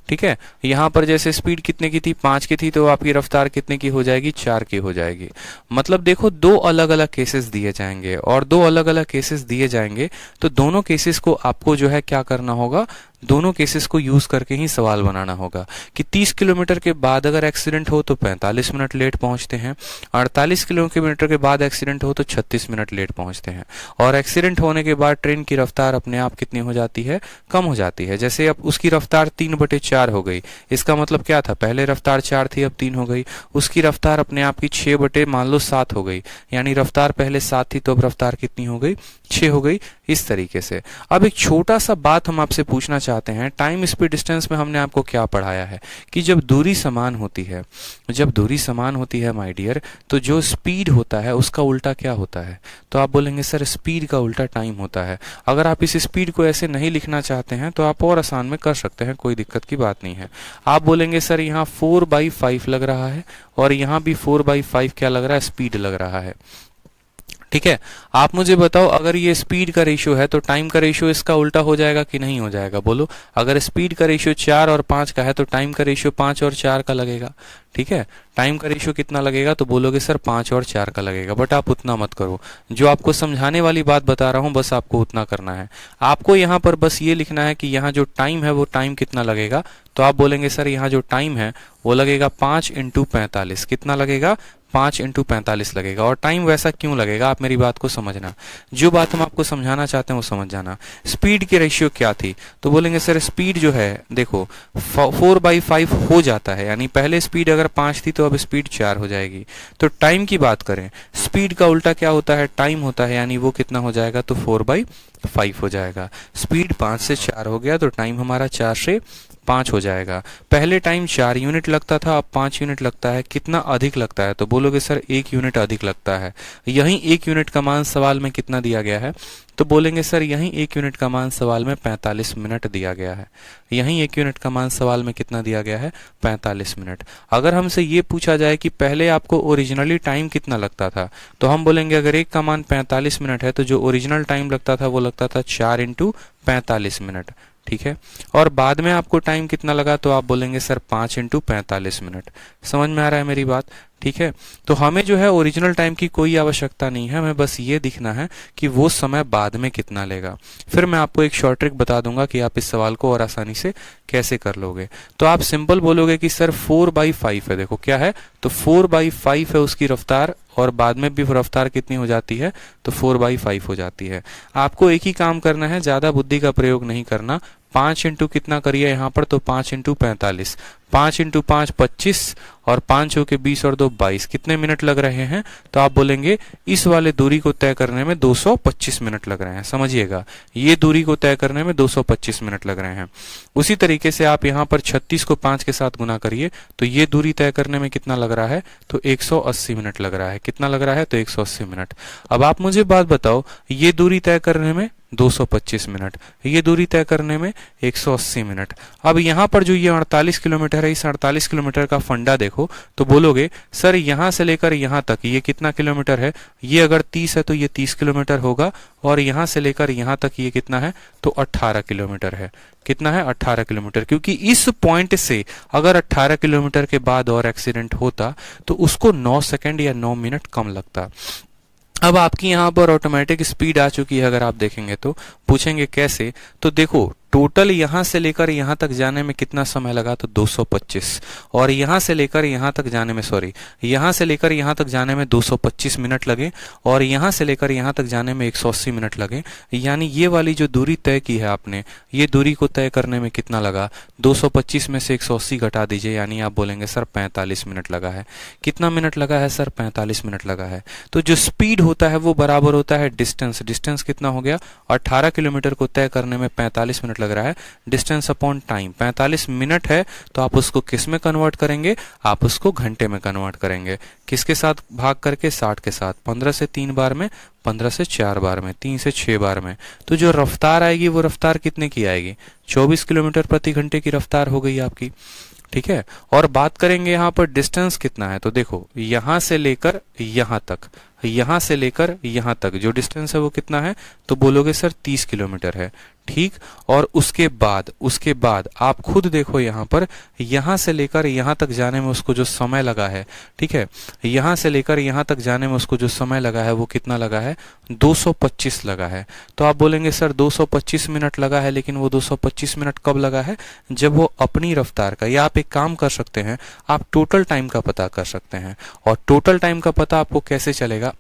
ठीक है, यहाँ पर जैसे स्पीड कितने की थी, 5 की थी, तो आपकी रफ्तार कितने की हो जाएगी, 4 की हो जाएगी। मतलब देखो दो अलग अलग केसेस दिए जाएंगे, और दो अलग अलग केसेस दिए जाएंगे तो दोनों केसेस को आपको जो है क्या करना होगा, दोनों केसेस को यूज करके ही सवाल बनाना होगा कि 30 किलोमीटर के बाद अगर एक्सीडेंट हो तो 45 मिनट लेट पहुंचते हैं, 48 किलोमीटर के बाद एक्सीडेंट हो तो 36 मिनट लेट पहुंचते हैं, और एक्सीडेंट होने के बाद ट्रेन की रफ्तार अपने आप कितनी हो जाती है, कम हो जाती है। जैसे अब उसकी रफ्तार 3/4 हो गई, इसका मतलब क्या था, पहले रफ्तार 4 थी अब 3 हो गई। उसकी रफ्तार अपने आप की 6/7 हो गई, यानी रफ्तार पहले 7 थी तो अब रफ्तार कितनी हो गई, 6 हो गई। इस तरीके से अब एक छोटा सा बात हम आपसे पूछना चाहते हैं, टाइम स्पीड डिस्टेंस में हमने आपको क्या पढ़ाया है कि जब दूरी समान होती है, जब दूरी समान होती है माय डियर, तो जो स्पीड होता है उसका उल्टा क्या होता है, तो आप बोलेंगे सर स्पीड का उल्टा टाइम होता है। अगर आप इस स्पीड को ऐसे नहीं लिखना चाहते हैं तो आप और आसान में कर सकते हैं, कोई दिक्कत की बात नहीं है। आप बोलेंगे सर यहाँ 4/5 लग रहा है और यहाँ भी 4/5 क्या लग रहा है, स्पीड लग रहा है। ठीक है, आप मुझे बताओ अगर ये स्पीड का रेशियो है तो टाइम का रेशियो इसका उल्टा हो जाएगा कि नहीं हो जाएगा, बोलो। अगर स्पीड का रेशियो 4 और 5 का है तो टाइम का रेशियो 5 और 4 का लगेगा। ठीक है, टाइम का रेशियो कितना लगेगा, तो बोलोगे सर 5 और 4 का लगेगा, बट आप उतना मत करो। जो आपको समझाने वाली बात बता रहा हूं बस आपको उतना करना है। आपको यहाँ पर बस ये लिखना है कि यहाँ जो टाइम है वो टाइम कितना लगेगा, तो आप बोलेंगे सर यहाँ जो टाइम है वो लगेगा 5 × 45। कितना लगेगा, 5 × 45 लगेगा। और टाइम वैसा क्यों लगेगा, आप मेरी बात को समझना, जो बात हम आपको समझाना चाहते हैं वो समझ जाना। स्पीड की रेशियो क्या थी, तो बोलेंगे सर स्पीड जो है देखो 4/5 हो जाता है, यानी पहले स्पीड अगर 5 थी तो अब स्पीड 4 हो जाएगी। तो टाइम की बात करें, स्पीड का उल्टा क्या होता है, टाइम होता है, यानी वो कितना हो जाएगा, तो 4/5 हो जाएगा। स्पीड 5 से 4 हो गया तो टाइम हमारा 4 से 5 हो जाएगा। पहले टाइम 4 यूनिट लगता था, अब 5 यूनिट लगता है। कितना अधिक लगता है, तो बोलोगे सर 1 यूनिट अधिक लगता है। यहीं 1 यूनिट का मान सवाल में कितना दिया गया है, तो बोलेंगे सर यहीं 1 यूनिट का मान सवाल में 45 मिनट दिया गया है। यहीं 1 यूनिट का मान सवाल में कितना दिया गया है, 45 मिनट। अगर हमसे ये पूछा जाए कि पहले आपको ओरिजिनली टाइम कितना लगता था, तो हम बोलेंगे अगर एक का मान 45 मिनट है तो जो ओरिजिनल टाइम लगता था वो लगता था 4 × 45 मिनट। ठीक है, और बाद में आपको टाइम कितना लगा, तो आप बोलेंगे सर 5 × 45 मिनट। समझ में आ रहा है मेरी बात। ठीक है, तो हमें जो है ओरिजिनल टाइम की कोई आवश्यकता नहीं है, हमें बस ये दिखना है कि वो समय बाद में कितना लेगा। फिर मैं आपको एक शॉर्ट ट्रिक बता दूंगा कि आप इस सवाल को और आसानी से कैसे कर लोगे। तो आप सिंपल बोलोगे कि सर 4/5 है, देखो क्या है, तो 4/5 है उसकी रफ्तार, और बाद में भी रफ्तार कितनी हो जाती है, तो 4/5 हो जाती है। आपको एक ही काम करना है, ज्यादा बुद्धि का प्रयोग नहीं करना। 5 × कितना करिए यहाँ पर, तो 5 × 45, 5 × 5 25, और 5 के 20 और 2 22। कितने मिनट लग रहे हैं, तो आप बोलेंगे इस वाले दूरी को तय करने में 225 मिनट लग रहे हैं। समझिएगा, ये दूरी को तय करने में 225 मिनट लग रहे हैं। उसी तरीके से आप यहाँ पर 36 को 5 के साथ गुना करिए, तो ये दूरी तय करने में कितना लग रहा है, तो 180 मिनट लग रहा है। कितना लग रहा है, तो 180 मिनट। अब आप मुझे बात बताओ, ये दूरी तय करने में 225 मिनट, ये दूरी तय करने में 180 मिनट। अब यहाँ पर जो ये 48 किलोमीटर है, इस 48 किलोमीटर का फंडा देखो, तो बोलोगे सर यहाँ से लेकर यहाँ तक ये कितना किलोमीटर है, ये अगर 30 है तो ये 30 किलोमीटर होगा, और यहाँ से लेकर यहाँ तक ये कितना है, तो 18 किलोमीटर है। कितना है, 18 किलोमीटर। क्योंकि इस पॉइंट से अगर 18 किलोमीटर के बाद और एक्सीडेंट होता तो उसको 9 सेकंड या 9 मिनट कम लगता। अब आपकी यहाँ पर ऑटोमेटिक स्पीड आ चुकी है, अगर आप देखेंगे तो। पूछेंगे कैसे, तो देखो टोटल यहां से लेकर यहां तक जाने में कितना समय लगा, तो 225, और यहां से लेकर यहां तक जाने में यहां से लेकर यहां तक जाने में 225 मिनट लगे, और यहां से लेकर यहां तक जाने में 180 मिनट लगे। यानी ये वाली जो दूरी तय की है आपने, ये दूरी को तय करने में कितना लगा, 225 में से 180 घटा दीजिए, यानी आप बोलेंगे सर 45 मिनट लगा है। कितना मिनट लगा है सर, 45 मिनट लगा है। तो जो स्पीड होता है वो बराबर होता है डिस्टेंस। डिस्टेंस कितना हो गया, 18 किलोमीटर को तय करने में 45 मिनट लग रहा है, डिस्टेंस अपॉन टाइम 45 मिनट है, तो आप उसको किस में कन्वर्ट करेंगे, आप उसको घंटे में कन्वर्ट करेंगे। किसके साथ भाग करके, 60 के साथ। 15 से 3 बार में, 15 से 4 बार में, 3 से 6 बार में। तो जो रफ्तार आएगी वो रफ्तार कितने की आएगी, 24 किलोमीटर प्रति घंटे की रफ्तार हो गई आपकी। ठीक है, और बात करेंगे यहाँ पर डिस्टेंस कितना है, तो देखो यहां से लेकर यहां तक, यहां से लेकर यहां तक जो डिस्टेंस है वो कितना है, तो बोलोगे सर 30 किलोमीटर है। ठीक, और उसके बाद आप खुद देखो यहाँ पर, यहां से लेकर यहां तक जाने में उसको जो समय लगा है, ठीक है, यहां से लेकर यहां तक जाने में उसको जो समय लगा है वो कितना लगा है, 225 लगा है। तो आप बोलेंगे सर 225 मिनट लगा है, लेकिन वो 225 मिनट कब लगा है, जब वो अपनी रफ्तार का, या आप एक काम कर सकते हैं, आप टोटल टाइम का पता कर सकते हैं। और टोटल टाइम का पता आपको कैसे चलेगा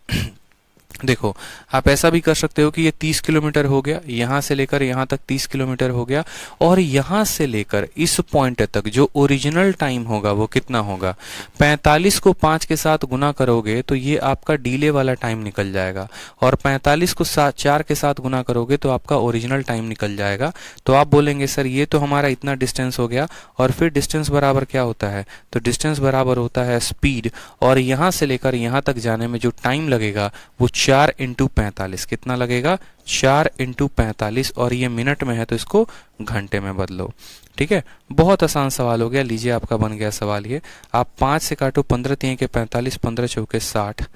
देखो, आप ऐसा भी कर सकते हो कि ये 30 किलोमीटर हो गया, यहां से लेकर यहां तक 30 किलोमीटर हो गया, और यहां से लेकर इस पॉइंट तक जो ओरिजिनल टाइम होगा वो कितना होगा, 45 को 5 के साथ गुना करोगे तो ये आपका डिले वाला टाइम निकल जाएगा, और 45 को 4 के साथ गुना करोगे तो आपका ओरिजिनल टाइम निकल जाएगा। तो आप बोलेंगे सर ये तो हमारा इतना डिस्टेंस हो गया, और फिर डिस्टेंस बराबर क्या होता है, तो डिस्टेंस बराबर होता है स्पीड, और यहां से लेकर यहां तक जाने में जो टाइम लगेगा वो 4 इंटू 45, कितना लगेगा, 4 इंटू 45, और ये मिनट में है तो इसको घंटे में बदलो। ठीक है, बहुत आसान सवाल हो गया। लीजिए आपका बन गया सवाल ये। आप 5 से काटो, 15 3 के 45, 15 चौके 60।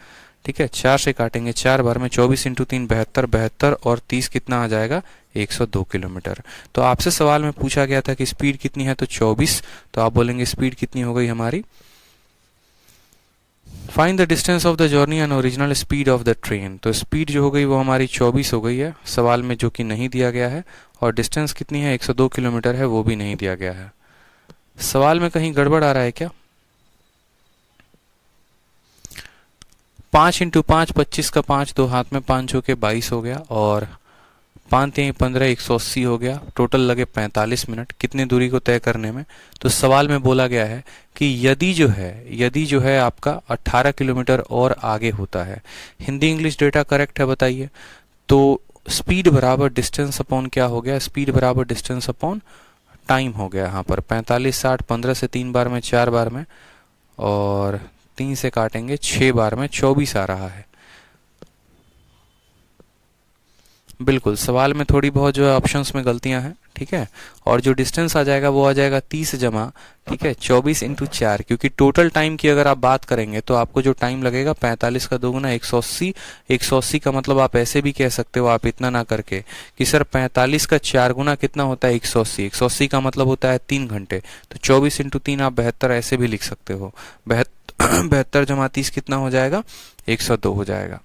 ठीक है, 4 से काटेंगे 4 बार में, 24 इंटू 3 72, 72 और 30 कितना आ जाएगा, 102 किलोमीटर। तो आपसे सवाल में पूछा गया था कि स्पीड कितनी है, तो 24। तो आप बोलेंगे स्पीड कितनी हो गई हमारी, find the distance of the journey and original speed of the train. तो स्पीड जो हो गई वो हमारी 24 हो गई है सवाल में, जो कि नहीं दिया गया है, और डिस्टेंस कितनी है, 102 किलोमीटर है, वो भी नहीं दिया गया है। सवाल में कहीं गड़बड़ आ रहा है क्या, 5 इंटू 5 25 का 5, 2 हाथ में, 5 चौके 22 हो गया, और 5 3 15 180 हो गया। टोटल लगे 45 मिनट कितनी दूरी को तय करने में। तो सवाल में बोला गया है कि यदि जो है आपका 18 किलोमीटर और आगे होता है, हिंदी इंग्लिश डेटा करेक्ट है बताइए, तो स्पीड बराबर डिस्टेंस अपॉन क्या हो गया, स्पीड बराबर डिस्टेंस अपॉन टाइम हो गया। यहाँ पर 45 60, 15 से 3 बार में, 4 बार में, और 3 से काटेंगे 6 बार में, 24 आ रहा है। बिल्कुल, सवाल में थोड़ी बहुत जो है ऑप्शंस में गलतियां हैं। ठीक है, और जो डिस्टेंस आ जाएगा वो आ जाएगा 30 जमा, ठीक है, 24 इंटू 4, क्योंकि टोटल टाइम की अगर आप बात करेंगे तो आपको जो टाइम लगेगा 45 का 2 गुना 180, 180 का मतलब आप ऐसे भी कह सकते हो, आप इतना ना करके कि सर 45 का 4 गुना कितना होता है, 180, 180 का मतलब होता है 3 घंटे, तो 24 इंटू 3 आप 72 ऐसे भी लिख सकते हो। 72 जमा 30 कितना हो जाएगा, 102 हो जाएगा।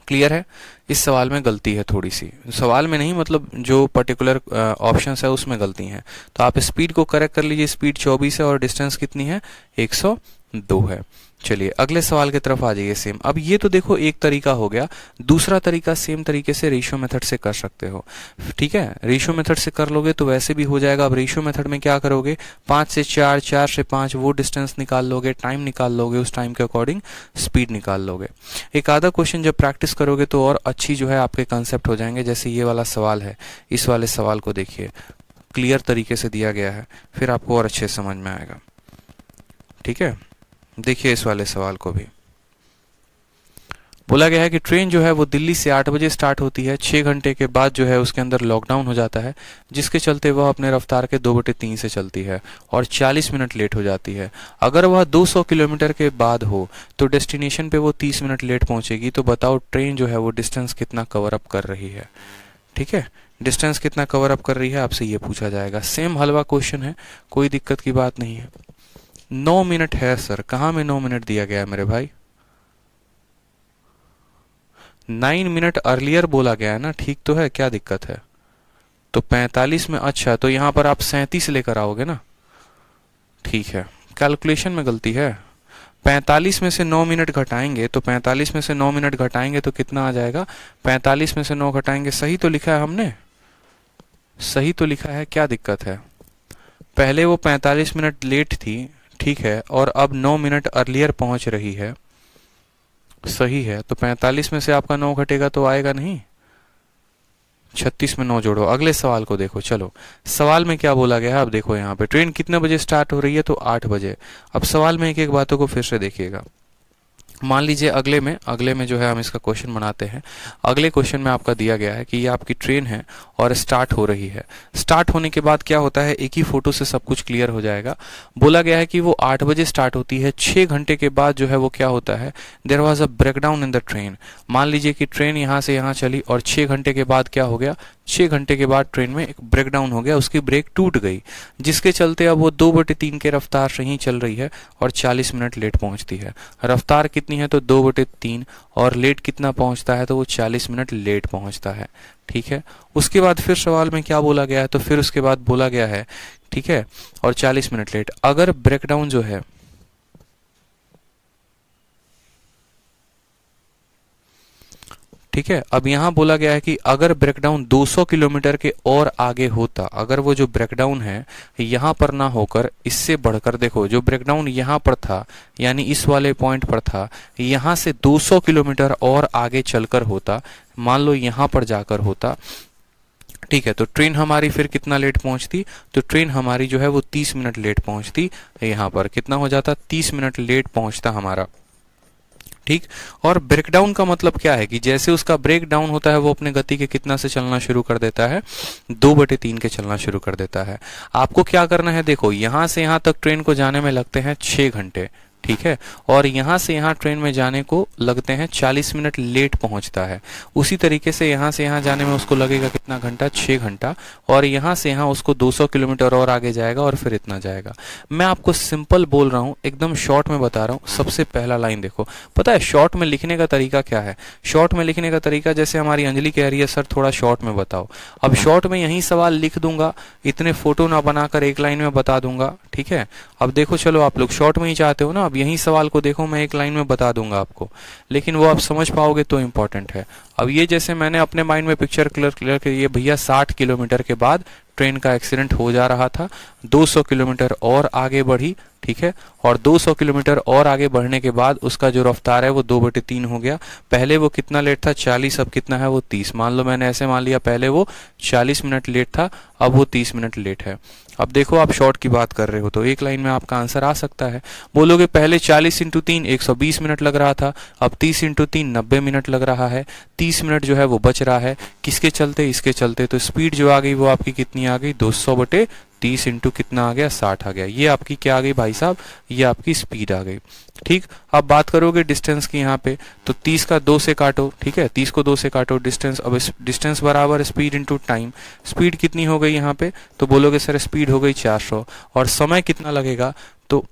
क्लियर है, इस सवाल में गलती है थोड़ी सी, सवाल में नहीं मतलब जो पर्टिकुलर ऑप्शन है उसमें गलती है। तो आप स्पीड को करेक्ट कर लीजिए, स्पीड 24 है और डिस्टेंस कितनी है, 102 है। चलिए अगले सवाल की तरफ आ जाइए। सेम, अब ये तो देखो एक तरीका हो गया, दूसरा तरीका सेम तरीके से रेशियो मेथड से कर सकते हो। ठीक है, रेशियो मेथड से कर लोगे तो वैसे भी हो जाएगा। अब रेशियो मेथड में क्या करोगे, 5 से 4, 4 से 5 वो डिस्टेंस निकाल लोगे, टाइम निकाल लोगे, उस टाइम के अकॉर्डिंग स्पीड निकाल लोगे। एक आधा क्वेश्चन जब प्रैक्टिस करोगे तो और अच्छी जो है आपके कंसेप्ट हो जाएंगे। जैसे ये वाला सवाल है, इस वाले सवाल को देखिए, क्लियर तरीके से दिया गया है, फिर आपको और अच्छे समझ में आएगा। ठीक है, देखिए इस वाले सवाल को भी बोला गया है कि ट्रेन जो है वो दिल्ली से 8 बजे स्टार्ट होती है, 6 घंटे के बाद जो है उसके अंदर लॉकडाउन हो जाता है, जिसके चलते वह अपने रफ्तार के 2/3 से चलती है और 40 मिनट लेट हो जाती है। अगर वह 200 किलोमीटर के बाद हो तो डेस्टिनेशन पे वो 30 मिनट लेट पहुंचेगी। तो बताओ ट्रेन जो है वो डिस्टेंस कितना कवर अप कर रही है। ठीक है, डिस्टेंस कितना कवर अप कर रही है आपसे ये पूछा जाएगा। सेम हलवा क्वेश्चन है, कोई दिक्कत की बात नहीं है। 9 मिनट है सर, कहाँ में 9 मिनट दिया गया है मेरे भाई, 9 मिनट अर्लियर बोला गया है ना, ठीक तो है, क्या दिक्कत है। तो 45 में, अच्छा तो यहां पर आप 37 लेकर आओगे ना, ठीक है, कैलकुलेशन में गलती है। 45 में से 9 मिनट घटाएंगे तो 45 में से 9 मिनट घटाएंगे तो कितना आ जाएगा, 45 में से 9 घटाएंगे, सही तो लिखा है हमने, सही तो लिखा है, क्या दिक्कत है। पहले वो 45 मिनट लेट थी, ठीक है, और अब 9 मिनट अर्लियर पहुंच रही है, सही है। तो 45 में से आपका 9 घटेगा तो आएगा नहीं, 36 में 9 जोड़ो। अगले सवाल को देखो। चलो सवाल में क्या बोला गया है, अब देखो यहाँ पे ट्रेन कितने बजे स्टार्ट हो रही है, तो 8 बजे। अब सवाल में एक एक बातों को फिर से देखिएगा। मान लीजिए अगले में जो है हम इसका क्वेश्चन बनाते हैं। अगले क्वेश्चन में आपका दिया गया है कि ये आपकी ट्रेन है और स्टार्ट हो रही है। स्टार्ट होने के बाद क्या होता है, एक ही फोटो से सब कुछ क्लियर हो जाएगा। बोला गया है कि वो 8 बजे स्टार्ट होती है, 6 घंटे के बाद जो है वो क्या होता है, there was a breakdown in the train. मान लीजिए कि ट्रेन यहाँ से यहाँ चली और 6 घंटे के बाद क्या हो गया, 6 घंटे के बाद ट्रेन में एक ब्रेकडाउन हो गया, उसकी ब्रेक टूट गई, जिसके चलते अब वो 2/3 के रफ्तार से ही चल रही है और 40 मिनट लेट पहुंचती है। रफ्तार कितनी है, तो 2/3, और लेट कितना पहुंचता है, तो वो 40 मिनट लेट पहुंचता है। ठीक है, उसके बाद फिर सवाल में क्या बोला गया है, तो फिर उसके बाद बोला गया है, ठीक है, और 40 मिनट लेट। अगर ब्रेकडाउन जो है, ठीक है, अब यहां बोला गया है कि अगर ब्रेकडाउन 200 किलोमीटर के और आगे होता, अगर वो जो ब्रेकडाउन है यहां पर ना होकर इससे बढ़कर, देखो जो ब्रेकडाउन यहां पर था यानी इस वाले पॉइंट पर था, यहां से 200 किलोमीटर और आगे चलकर होता, मान लो यहां पर जाकर होता, ठीक है, तो ट्रेन हमारी फिर कितना लेट पहुंचती, तो ट्रेन हमारी जो है वो 30 मिनट लेट पहुंचती। यहां पर कितना हो जाता, 30 मिनट लेट पहुंचता हमारा। ठीक, और ब्रेकडाउन का मतलब क्या है कि जैसे उसका ब्रेक डाउन होता है वो अपने गति के कितना से चलना शुरू कर देता है, 2/3 के चलना शुरू कर देता है। आपको क्या करना है, देखो यहां से यहां तक ट्रेन को जाने में लगते हैं 6 घंटे, ठीक है, और यहां से यहां ट्रेन में जाने को लगते हैं 40 मिनट लेट पहुंचता है। उसी तरीके से यहां से यहां जाने में उसको लगेगा कितना घंटा, 6 घंटा, और यहां से यहां उसको 200 किलोमीटर और आगे जाएगा और फिर इतना जाएगा। मैं आपको सिंपल बोल रहा हूं, एकदम शॉर्ट में बता रहा हूं। सबसे पहला लाइन देखो, पता है शॉर्ट में लिखने का तरीका क्या है, शॉर्ट में लिखने का तरीका जैसे हमारी अंजलि कह रही है सर थोड़ा शॉर्ट में बताओ। अब शॉर्ट में यही सवाल लिख दूंगा, इतने फोटो ना बनाकर एक लाइन में बता दूंगा, ठीक है। अब देखो चलो आप लोग शॉर्ट में ही चाहते हो ना, अब यही सवाल को देखो मैं एक लाइन में बता दूंगा आपको, लेकिन वो आप समझ पाओगे तो इंपॉर्टेंट है। अब ये जैसे मैंने अपने माइंड में पिक्चर क्लियर कर, ये भैया 60 किलोमीटर के बाद ट्रेन का एक्सीडेंट हो जा रहा था, 200 किलोमीटर और आगे बढ़ी, ठीक है, और 200 किलोमीटर और आगे बढ़ने के बाद उसका जो रफ्तार है वो 2/3 हो गया। पहले वो कितना लेट था, 40, अब कितना है वो 30। मान लो मैंने ऐसे मान लिया, पहले वो 40 मिनट लेट था, अब वो 30 मिनट लेट है। अब देखो आप शॉर्ट की बात कर रहे हो तो एक लाइन में आपका आंसर आ सकता है। बोलोगे पहले 40 × 3 120 मिनट लग रहा था, अब 30 × 3 90 मिनट लग रहा है, 30 मिनट जो है वो बच रहा है, किसके चलते, इसके चलते। तो स्पीड जो आ गई वो आपकी कितनी आ गई, 200/30 इंटू कितना आ गया, 60 आ गया। ये आपकी क्या आ गई भाई साहब, ये आपकी स्पीड आ गई। ठीक, अब बात करोगे डिस्टेंस की यहाँ पे, तो 30 का 2 से काटो, ठीक है, 30 को 2 से काटो डिस्टेंस। अब डिस्टेंस बराबर स्पीड इंटू टाइम, स्पीड कितनी हो गई यहाँ पे, तो बोलोगे सर स्पीड हो गई 400, और समय कितना लगेगा, तो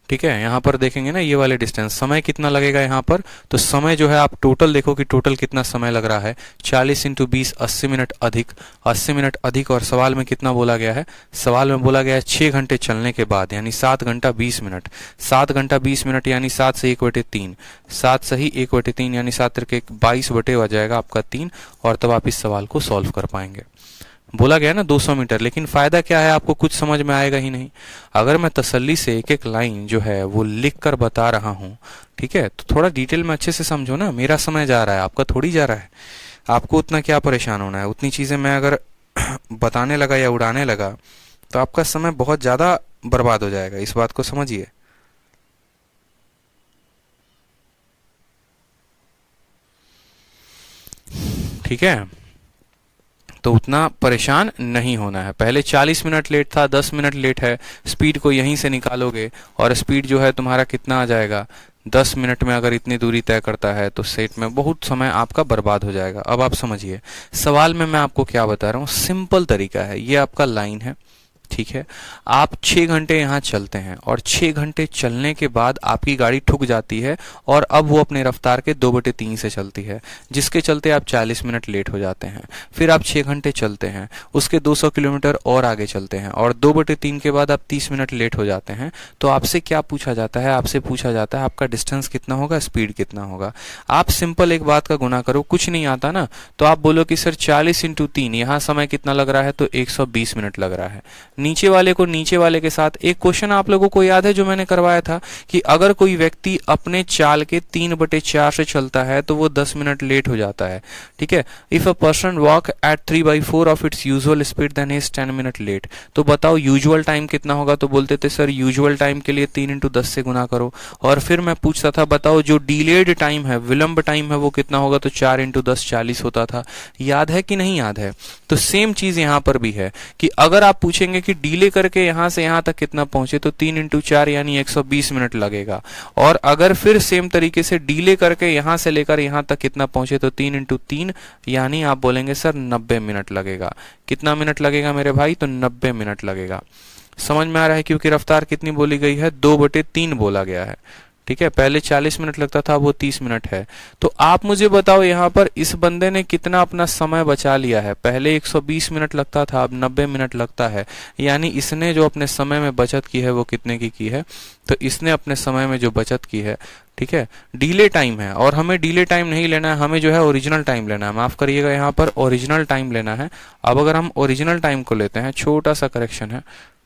ठीक है, यहाँ पर देखेंगे ना ये वाले डिस्टेंस, समय कितना लगेगा यहाँ पर, तो समय जो है आप टोटल देखो कि टोटल कितना समय लग रहा है, 40 × 20 80 मिनट अधिक, 80 मिनट अधिक, और सवाल में कितना बोला गया है, सवाल में बोला गया है 6 घंटे चलने के बाद, यानी 7 घंटा 20 मिनट, 7 घंटा 20 मिनट यानी 7 से 1/3, 7 सही 1/3 यानी 7 × 22 बटे हो जाएगा आपका 3, और तब आप इस सवाल को सॉल्व कर पाएंगे। बोला गया ना 200 मीटर, लेकिन फायदा क्या है, आपको कुछ समझ में आएगा ही नहीं। अगर मैं तसल्ली से एक एक लाइन जो है वो लिख कर बता रहा हूँ, ठीक है, तो थोड़ा डिटेल में अच्छे से समझो ना। मेरा समय जा रहा है, आपका थोड़ी जा रहा है, आपको उतना क्या परेशान होना है। उतनी चीजें मैं अगर बताने लगा या उड़ाने लगा तो आपका समय बहुत ज्यादा बर्बाद हो जाएगा, इस बात को समझिए। ठीक है, तो उतना परेशान नहीं होना है। पहले 40 मिनट लेट था, 10 मिनट लेट है, स्पीड को यहीं से निकालोगे और स्पीड जो है तुम्हारा कितना आ जाएगा, 10 मिनट में अगर इतनी दूरी तय करता है तो सेट में बहुत समय आपका बर्बाद हो जाएगा। अब आप समझिए सवाल में मैं आपको क्या बता रहा हूँ, सिंपल तरीका है। ये आपका लाइन है, ठीक है, आप 6 घंटे यहाँ चलते हैं और 6 घंटे चलने के बाद आपकी गाड़ी ठुक जाती है और अब वो अपने रफ्तार के 2/3 से चलती है, जिसके चलते आप 40 मिनट लेट हो जाते हैं। फिर आप 6 घंटे चलते हैं, उसके 200 किलोमीटर और आगे चलते हैं और 2/3 के बाद आप 30 मिनट लेट हो जाते हैं। तो आपसे क्या पूछा जाता है, आपसे पूछा जाता है आपका डिस्टेंस कितना होगा, स्पीड कितना होगा। आप सिंपल एक बात का गुना करो, कुछ नहीं आता ना तो आप बोलो कि सर 40 × 3 यहाँ समय कितना लग रहा है, तो 120 मिनट लग रहा है। नीचे वाले को नीचे वाले के साथ। एक क्वेश्चन आप लोगों को याद है जो मैंने करवाया था कि अगर कोई व्यक्ति अपने चाल के 3/4 से चलता है तो वो 10 मिनट लेट हो जाता है, ठीक है। If a person walk at 3/4 of its usual speed then is 10 minute late. तो बताओ यूजुअल टाइम कितना होगा, तो बोलते थे सर यूजुअल टाइम के लिए 3 × 10 से गुना करो। और फिर मैं पूछता था बताओ जो डिलेड टाइम है, विलंब टाइम है, वो कितना होगा, तो 4 × 10 40 होता था। याद है कि नहीं याद है? तो सेम चीज यहां पर भी है कि अगर आप पूछेंगे कि डीले करके यहां से यहां तक कितना पहुंचे, तो 3 × 4 यानी 120 मिनट लगेगा। और अगर फिर सेम तरीके से डीले करके यहां से लेकर यहां तक कितना पहुंचे, तो 3 × 3 यानी आप बोलेंगे सर 90 मिनट लगेगा। कितना मिनट लगेगा मेरे भाई, तो 90 मिनट लगेगा। समझ में आ रहा है? क्योंकि रफ्तार कितनी बोली गई है, 2/3 बोला गया है, ठीक है। पहले 40 मिनट लगता था, वो 30 मिनट है। तो आप मुझे बताओ यहाँ पर इस बंदे ने कितना अपना समय बचा लिया है। पहले 120 मिनट लगता था, अब 90 मिनट लगता है। यानी इसने जो अपने समय में बचत की है वो कितने की है, तो इसने अपने समय में जो बचत की है, ठीक है। डिले टाइम है और हमें डिले टाइम नहीं लेना है, हमें जो है ओरिजिनल टाइम लेना है। माफ करिएगा, यहाँ पर ओरिजिनल टाइम लेना है। अब अगर हम ओरिजिनल टाइम को लेते हैं, छोटा सा करेक्शन है,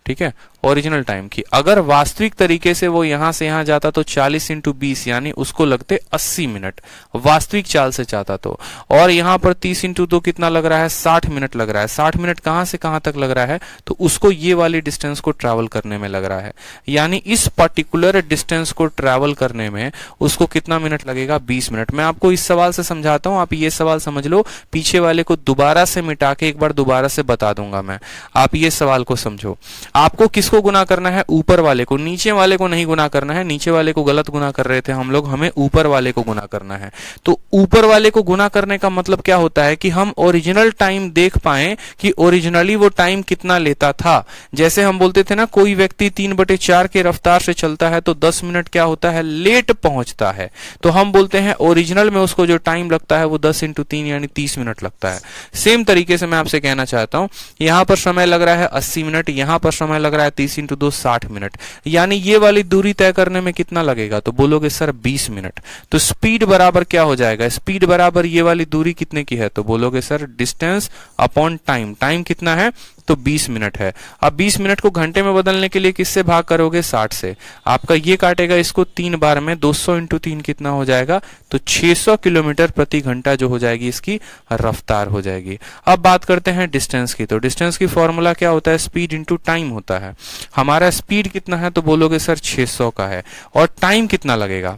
ठीक है, ओरिजिनल टाइम की। अगर वास्तविक तरीके से वो यहां से यहां जाता तो 40 × 20 यानी उसको लगते 80 मिनट, वास्तविक चाल से चाहता तो। और यहां पर 30 × 2 कितना लग रहा है, 60 मिनट लग रहा है। 60 मिनट कहां से कहां तक लग रहा है, तो उसको ये वाली डिस्टेंस को ट्रैवल करने में लग रहा है। यानी इस पर्टिकुलर डिस्टेंस को ट्रैवल करने में उसको कितना मिनट लगेगा, 20 मिनट। मैं आपको इस सवाल से समझाता हूं, आप ये सवाल समझ लो, पीछे वाले को दोबारा से मिटा के एक बार दोबारा से बता दूंगा मैं। आप ये सवाल को समझो। आपको किसको गुना करना है, ऊपर वाले को, नीचे वाले को नहीं गुना करना है। नीचे वाले को गलत गुना कर रहे थे हम लोग, हमें ऊपर वाले को गुना करना है। तो ऊपर वाले को गुना करने का मतलब क्या होता है कि हम ओरिजिनल टाइम देख पाए कि ओरिजिनली वो टाइम कितना लेता था। जैसे हम बोलते थे ना, कोई व्यक्ति 3/4 के रफ्तार से चलता है तो 10 मिनट क्या होता है, लेट पहुंचता है। तो हम बोलते हैं ओरिजिनल में उसको जो टाइम लगता है वो 10 × 3 यानी 30 मिनट लगता है। सेम तरीके से मैं आपसे कहना चाहता हूं, यहां पर समय लग रहा है 80 मिनट, यहां पर समय लग रहा है 30 × 2 60 मिनट। यानी ये वाली दूरी तय करने में कितना लगेगा, तो बोलोगे सर 20 मिनट। तो स्पीड बराबर क्या हो जाएगा, स्पीड बराबर ये वाली दूरी कितने की है, तो बोलोगे sir distance upon time. Time कितना है, तो 20 मिनट है। अब 20 मिनट को घंटे में बदलने के लिए किससे भाग करोगे, 60 से। आपका ये काटेगा इसको 3 बार में, 200 × 3 कितना हो जाएगा, तो 600 किलोमीटर प्रति घंटा जो हो जाएगी इसकी रफ्तार हो जाएगी। अब बात करते हैं डिस्टेंस की। तो डिस्टेंस की फॉर्मूला क्या होता है, स्पीड इंटू टाइम होता है। हमारा स्पीड कितना है, तो बोलोगे सर 600 का है। और टाइम कितना लगेगा,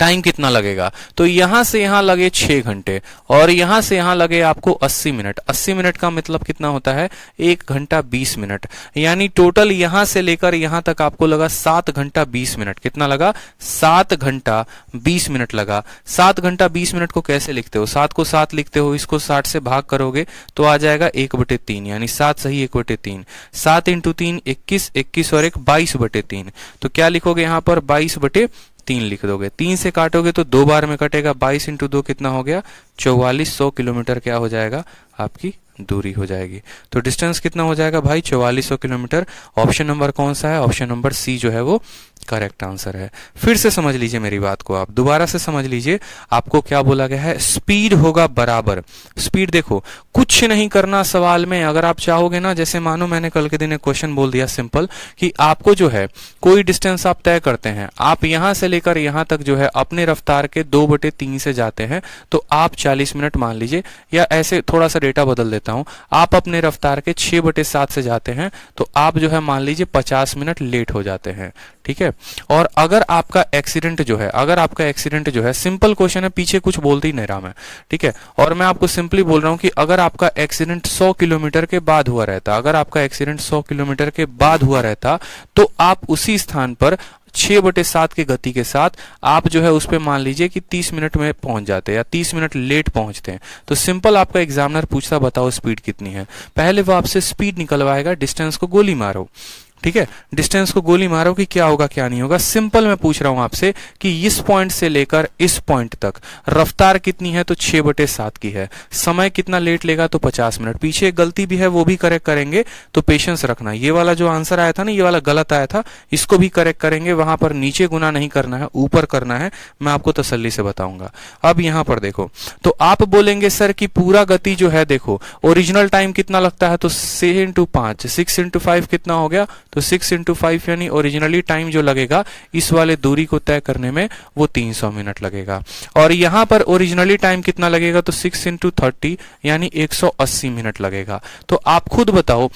टाइम कितना लगेगा, तो यहां से यहां लगे 6 घंटे और यहां से यहां लगे आपको 80 मिनट। 80 मिनट का मतलब कितना होता है, 1 घंटा 20 मिनट। यानी टोटल यहां से लेकर यहां तक आपको लगा 7 घंटा 20 मिनट। कितना लगा, 7 घंटा 20 मिनट लगा। 7 घंटा 20 मिनट को कैसे लिखते हो, 7 को 7 लिखते हो, इसको 60 से भाग करोगे तो आ जाएगा 1/3 यानी 7 सही 1/3। 7 × 3 21, 21 और 1 22/3। तो क्या लिखोगे यहां पर, 22/3 लिख दोगे। 3 से काटोगे तो 2 बार में कटेगा, 22 × 2 कितना हो गया, 4400 किलोमीटर क्या हो जाएगा, आपकी दूरी हो जाएगी। तो डिस्टेंस कितना हो जाएगा भाई, 4400 किलोमीटर। ऑप्शन नंबर कौन सा है, ऑप्शन नंबर सी जो है वो करेक्ट आंसर है। फिर से समझ लीजिए मेरी बात को, आप दोबारा से समझ लीजिए। आपको क्या बोला गया है, स्पीड होगा बराबर। स्पीड देखो, कुछ नहीं करना सवाल में। अगर आप चाहोगे ना, जैसे मानो मैंने कल के दिन एक क्वेश्चन बोल दिया सिंपल, कि आपको जो है कोई डिस्टेंस आप तय करते हैं, आप यहां से लेकर यहां तक जो है अपने रफ्तार के 2/3 से जाते हैं, तो आप 40 मिनट मान लीजिए, या ऐसे थोड़ा सा डेटा बदल देता हूं, आप अपने रफ्तार के 6/7 से जाते हैं तो आप जो है मान लीजिए 50 मिनट लेट हो जाते हैं, ठीक है। और अगर आपका एक्सीडेंट जो है, अगर आपका एक्सीडेंट जो है, सिंपल क्वेश्चन है, पीछे कुछ बोलते ही नहीं रहा मैं, ठीक है। और मैं आपको सिंपली बोल रहा हूं कि अगर आपका एक्सीडेंट 100 किलोमीटर के बाद हुआ रहता, अगर आपका एक्सीडेंट 100 किलोमीटर के बाद हुआ रहता, तो आप उसी स्थान पर 6/7 की गति के साथ आप जो है उस पे मान लीजिए कि 30 मिनट में पहुंच जाते हैं या 30 मिनट लेट पहुंचते हैं। तो सिंपल आपका एग्जामिनर पूछता, बताओ स्पीड कितनी है, पहले वो आपसे स्पीड निकलवाएगा, डिस्टेंस को गोली मारो। ठीक है, डिस्टेंस को गोली मारो कि क्या होगा क्या नहीं होगा। सिंपल मैं पूछ रहा हूं आपसे कि इस पॉइंट से लेकर इस पॉइंट तक रफ्तार कितनी है, तो 6/7 की है। समय कितना लेट लेगा, तो 50 मिनट। पीछे एक गलती भी है, वो भी करेक्ट करेंगे, तो पेशेंस रखना। ये वाला जो आंसर आया था ना, ये वाला गलत आया था, इसको भी करेक्ट करेंगे। वहां पर नीचे गुना नहीं करना है, ऊपर करना है, मैं आपको तसल्ली से बताऊंगा। अब यहां पर देखो, तो आप बोलेंगे सर कि पूरा गति जो है, देखो ओरिजिनल टाइम कितना लगता है, तो 6 × 5, 6 × 5 कितना हो गया, तो 6 × 5 यानी ओरिजिनली टाइम जो लगेगा इस वाले दूरी को तय करने में, वो 300 मिनट लगेगा। और यहां पर ओरिजिनली टाइम कितना लगेगा, तो 6 × 30 यानी 180 मिनट लगेगा। तो आप खुद बताओ,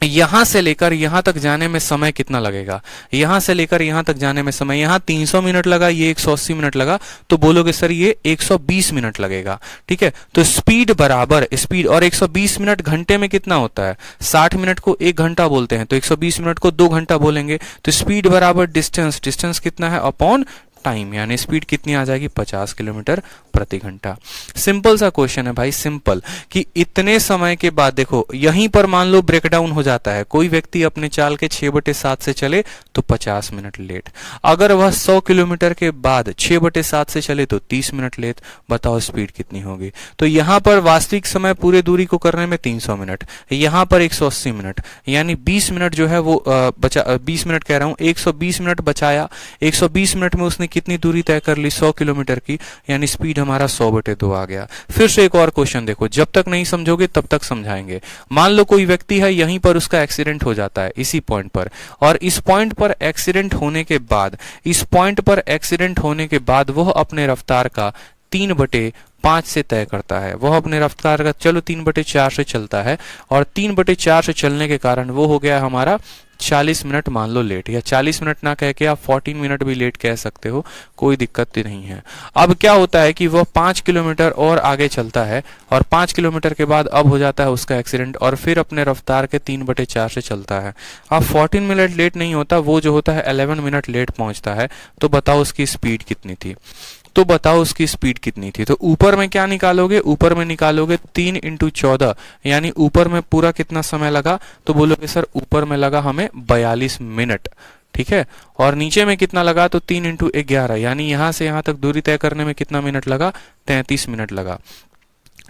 यहां से लेकर यहां तक जाने में समय कितना लगेगा। यहां से लेकर यहां तक जाने में समय, यहां 300 मिनट लगा, ये 180 मिनट लगा, तो बोलोगे सर ये 120 मिनट लगेगा। ठीक है, तो स्पीड बराबर स्पीड, और 120 मिनट घंटे में कितना होता है, 60 मिनट को 1 घंटा बोलते हैं, तो 120 मिनट को 2 घंटा बोलेंगे। तो स्पीड बराबर डिस्टेंस, डिस्टेंस कितना है अपॉन टाइम, यानी स्पीड कितनी आ जाएगी, 50 किलोमीटर प्रति घंटा। सिंपल सा क्वेश्चन है भाई, सिंपल, कि इतने समय के बाद देखो यहीं पर मान लो ब्रेकडाउन हो जाता है, कोई व्यक्ति अपने चाल के 6/7 से चले तो 50 मिनट लेट। अगर वह 100 किलोमीटर के बाद 6/7 से चले तो 30 मिनट लेट। बताओ स्पीड कितनी होगी। तो यहां पर वास्तविक समय पूरे दूरी को करने में 300 मिनट, यहां पर 180 मिनट, यानी 20 मिनट जो है वो 20 मिनट कह रहा हूं, 120 मिनट बचाया। 120 मिनट में उसने कितनी दूरी तय कर ली, 100 किलोमीटर की, यानी स्पीड हमारा 100/2 आ गया। फिर से एक और क्वेश्चन देखो, जब तक नहीं समझोगे तब तक समझाएंगे। मान लो कोई व्यक्ति है, यहीं पर उसका एक्सीडेंट हो जाता है, इसी पॉइंट पर, और इस पॉइंट पर एक्सीडेंट होने के बाद, इस पॉइंट पर एक्सीडेंट होने के बाद वह अपने रफ्तार का 3/5 से तय करता है। वह अपने रफ्तार का चलो 3/4 से चलता है, और 3/4 से चलने के कारण वो हो गया हमारा 40 मिनट मान लो लेट, या 40 मिनट ना कह के आप 14 मिनट भी लेट कह सकते हो, कोई दिक्कत नहीं है। अब क्या होता है कि वह 5 किलोमीटर और आगे चलता है, और 5 किलोमीटर के बाद अब हो जाता है उसका एक्सीडेंट, और फिर अपने रफ्तार के 3/4 से चलता है। अब 14 मिनट लेट नहीं होता, वो जो होता है 11 मिनट लेट पहुंचता है। तो बताओ उसकी स्पीड कितनी थी, तो बताओ उसकी स्पीड कितनी थी। तो ऊपर में क्या निकालोगे, ऊपर में निकालोगे 3 × 14, यानी ऊपर में पूरा कितना समय लगा, तो बोलोगे सर ऊपर में लगा हमें 42 मिनट। ठीक है, और नीचे में कितना लगा, तो 3 × 11, यानी यहां से यहां तक दूरी तय करने में कितना मिनट लगा, 33 मिनट लगा।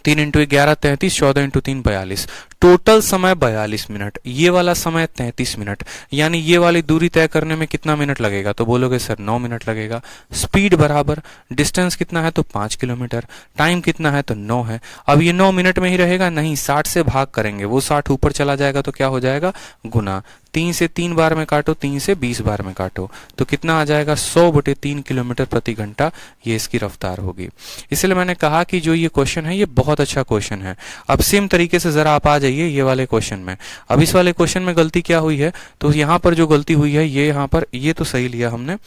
3 × 11 33, 14 × 3 42, टोटल समय 42 मिनट, ये वाला समय 33 मिनट, यानी ये वाली दूरी तय करने में कितना मिनट लगेगा, तो बोलोगे सर 9 मिनट लगेगा। स्पीड बराबर डिस्टेंस कितना है, तो 5 किलोमीटर, टाइम कितना है, तो 9 है। अब ये 9 मिनट में ही रहेगा, नहीं 60 से भाग करेंगे, वो 60 ऊपर चला जाएगा, तो क्या हो जाएगा गुना, 3 से 3 बार में काटो, 3 से 20 बार में काटो, तो कितना आ जाएगा 100/3 किलोमीटर प्रति घंटा, ये इसकी रफ्तार होगी। इसलिए मैंने कहा कि जो ये क्वेश्चन है ये बहुत अच्छा क्वेश्चन है। अब सेम तरीके से जरा आप आ जाइए ये वाले क्वेश्चन में। अब इस वाले क्वेश्चन में गलती क्या हुई है, तो यहाँ पर जो गलती हुई है, ये यहाँ पर ये तो सही लिया हमने,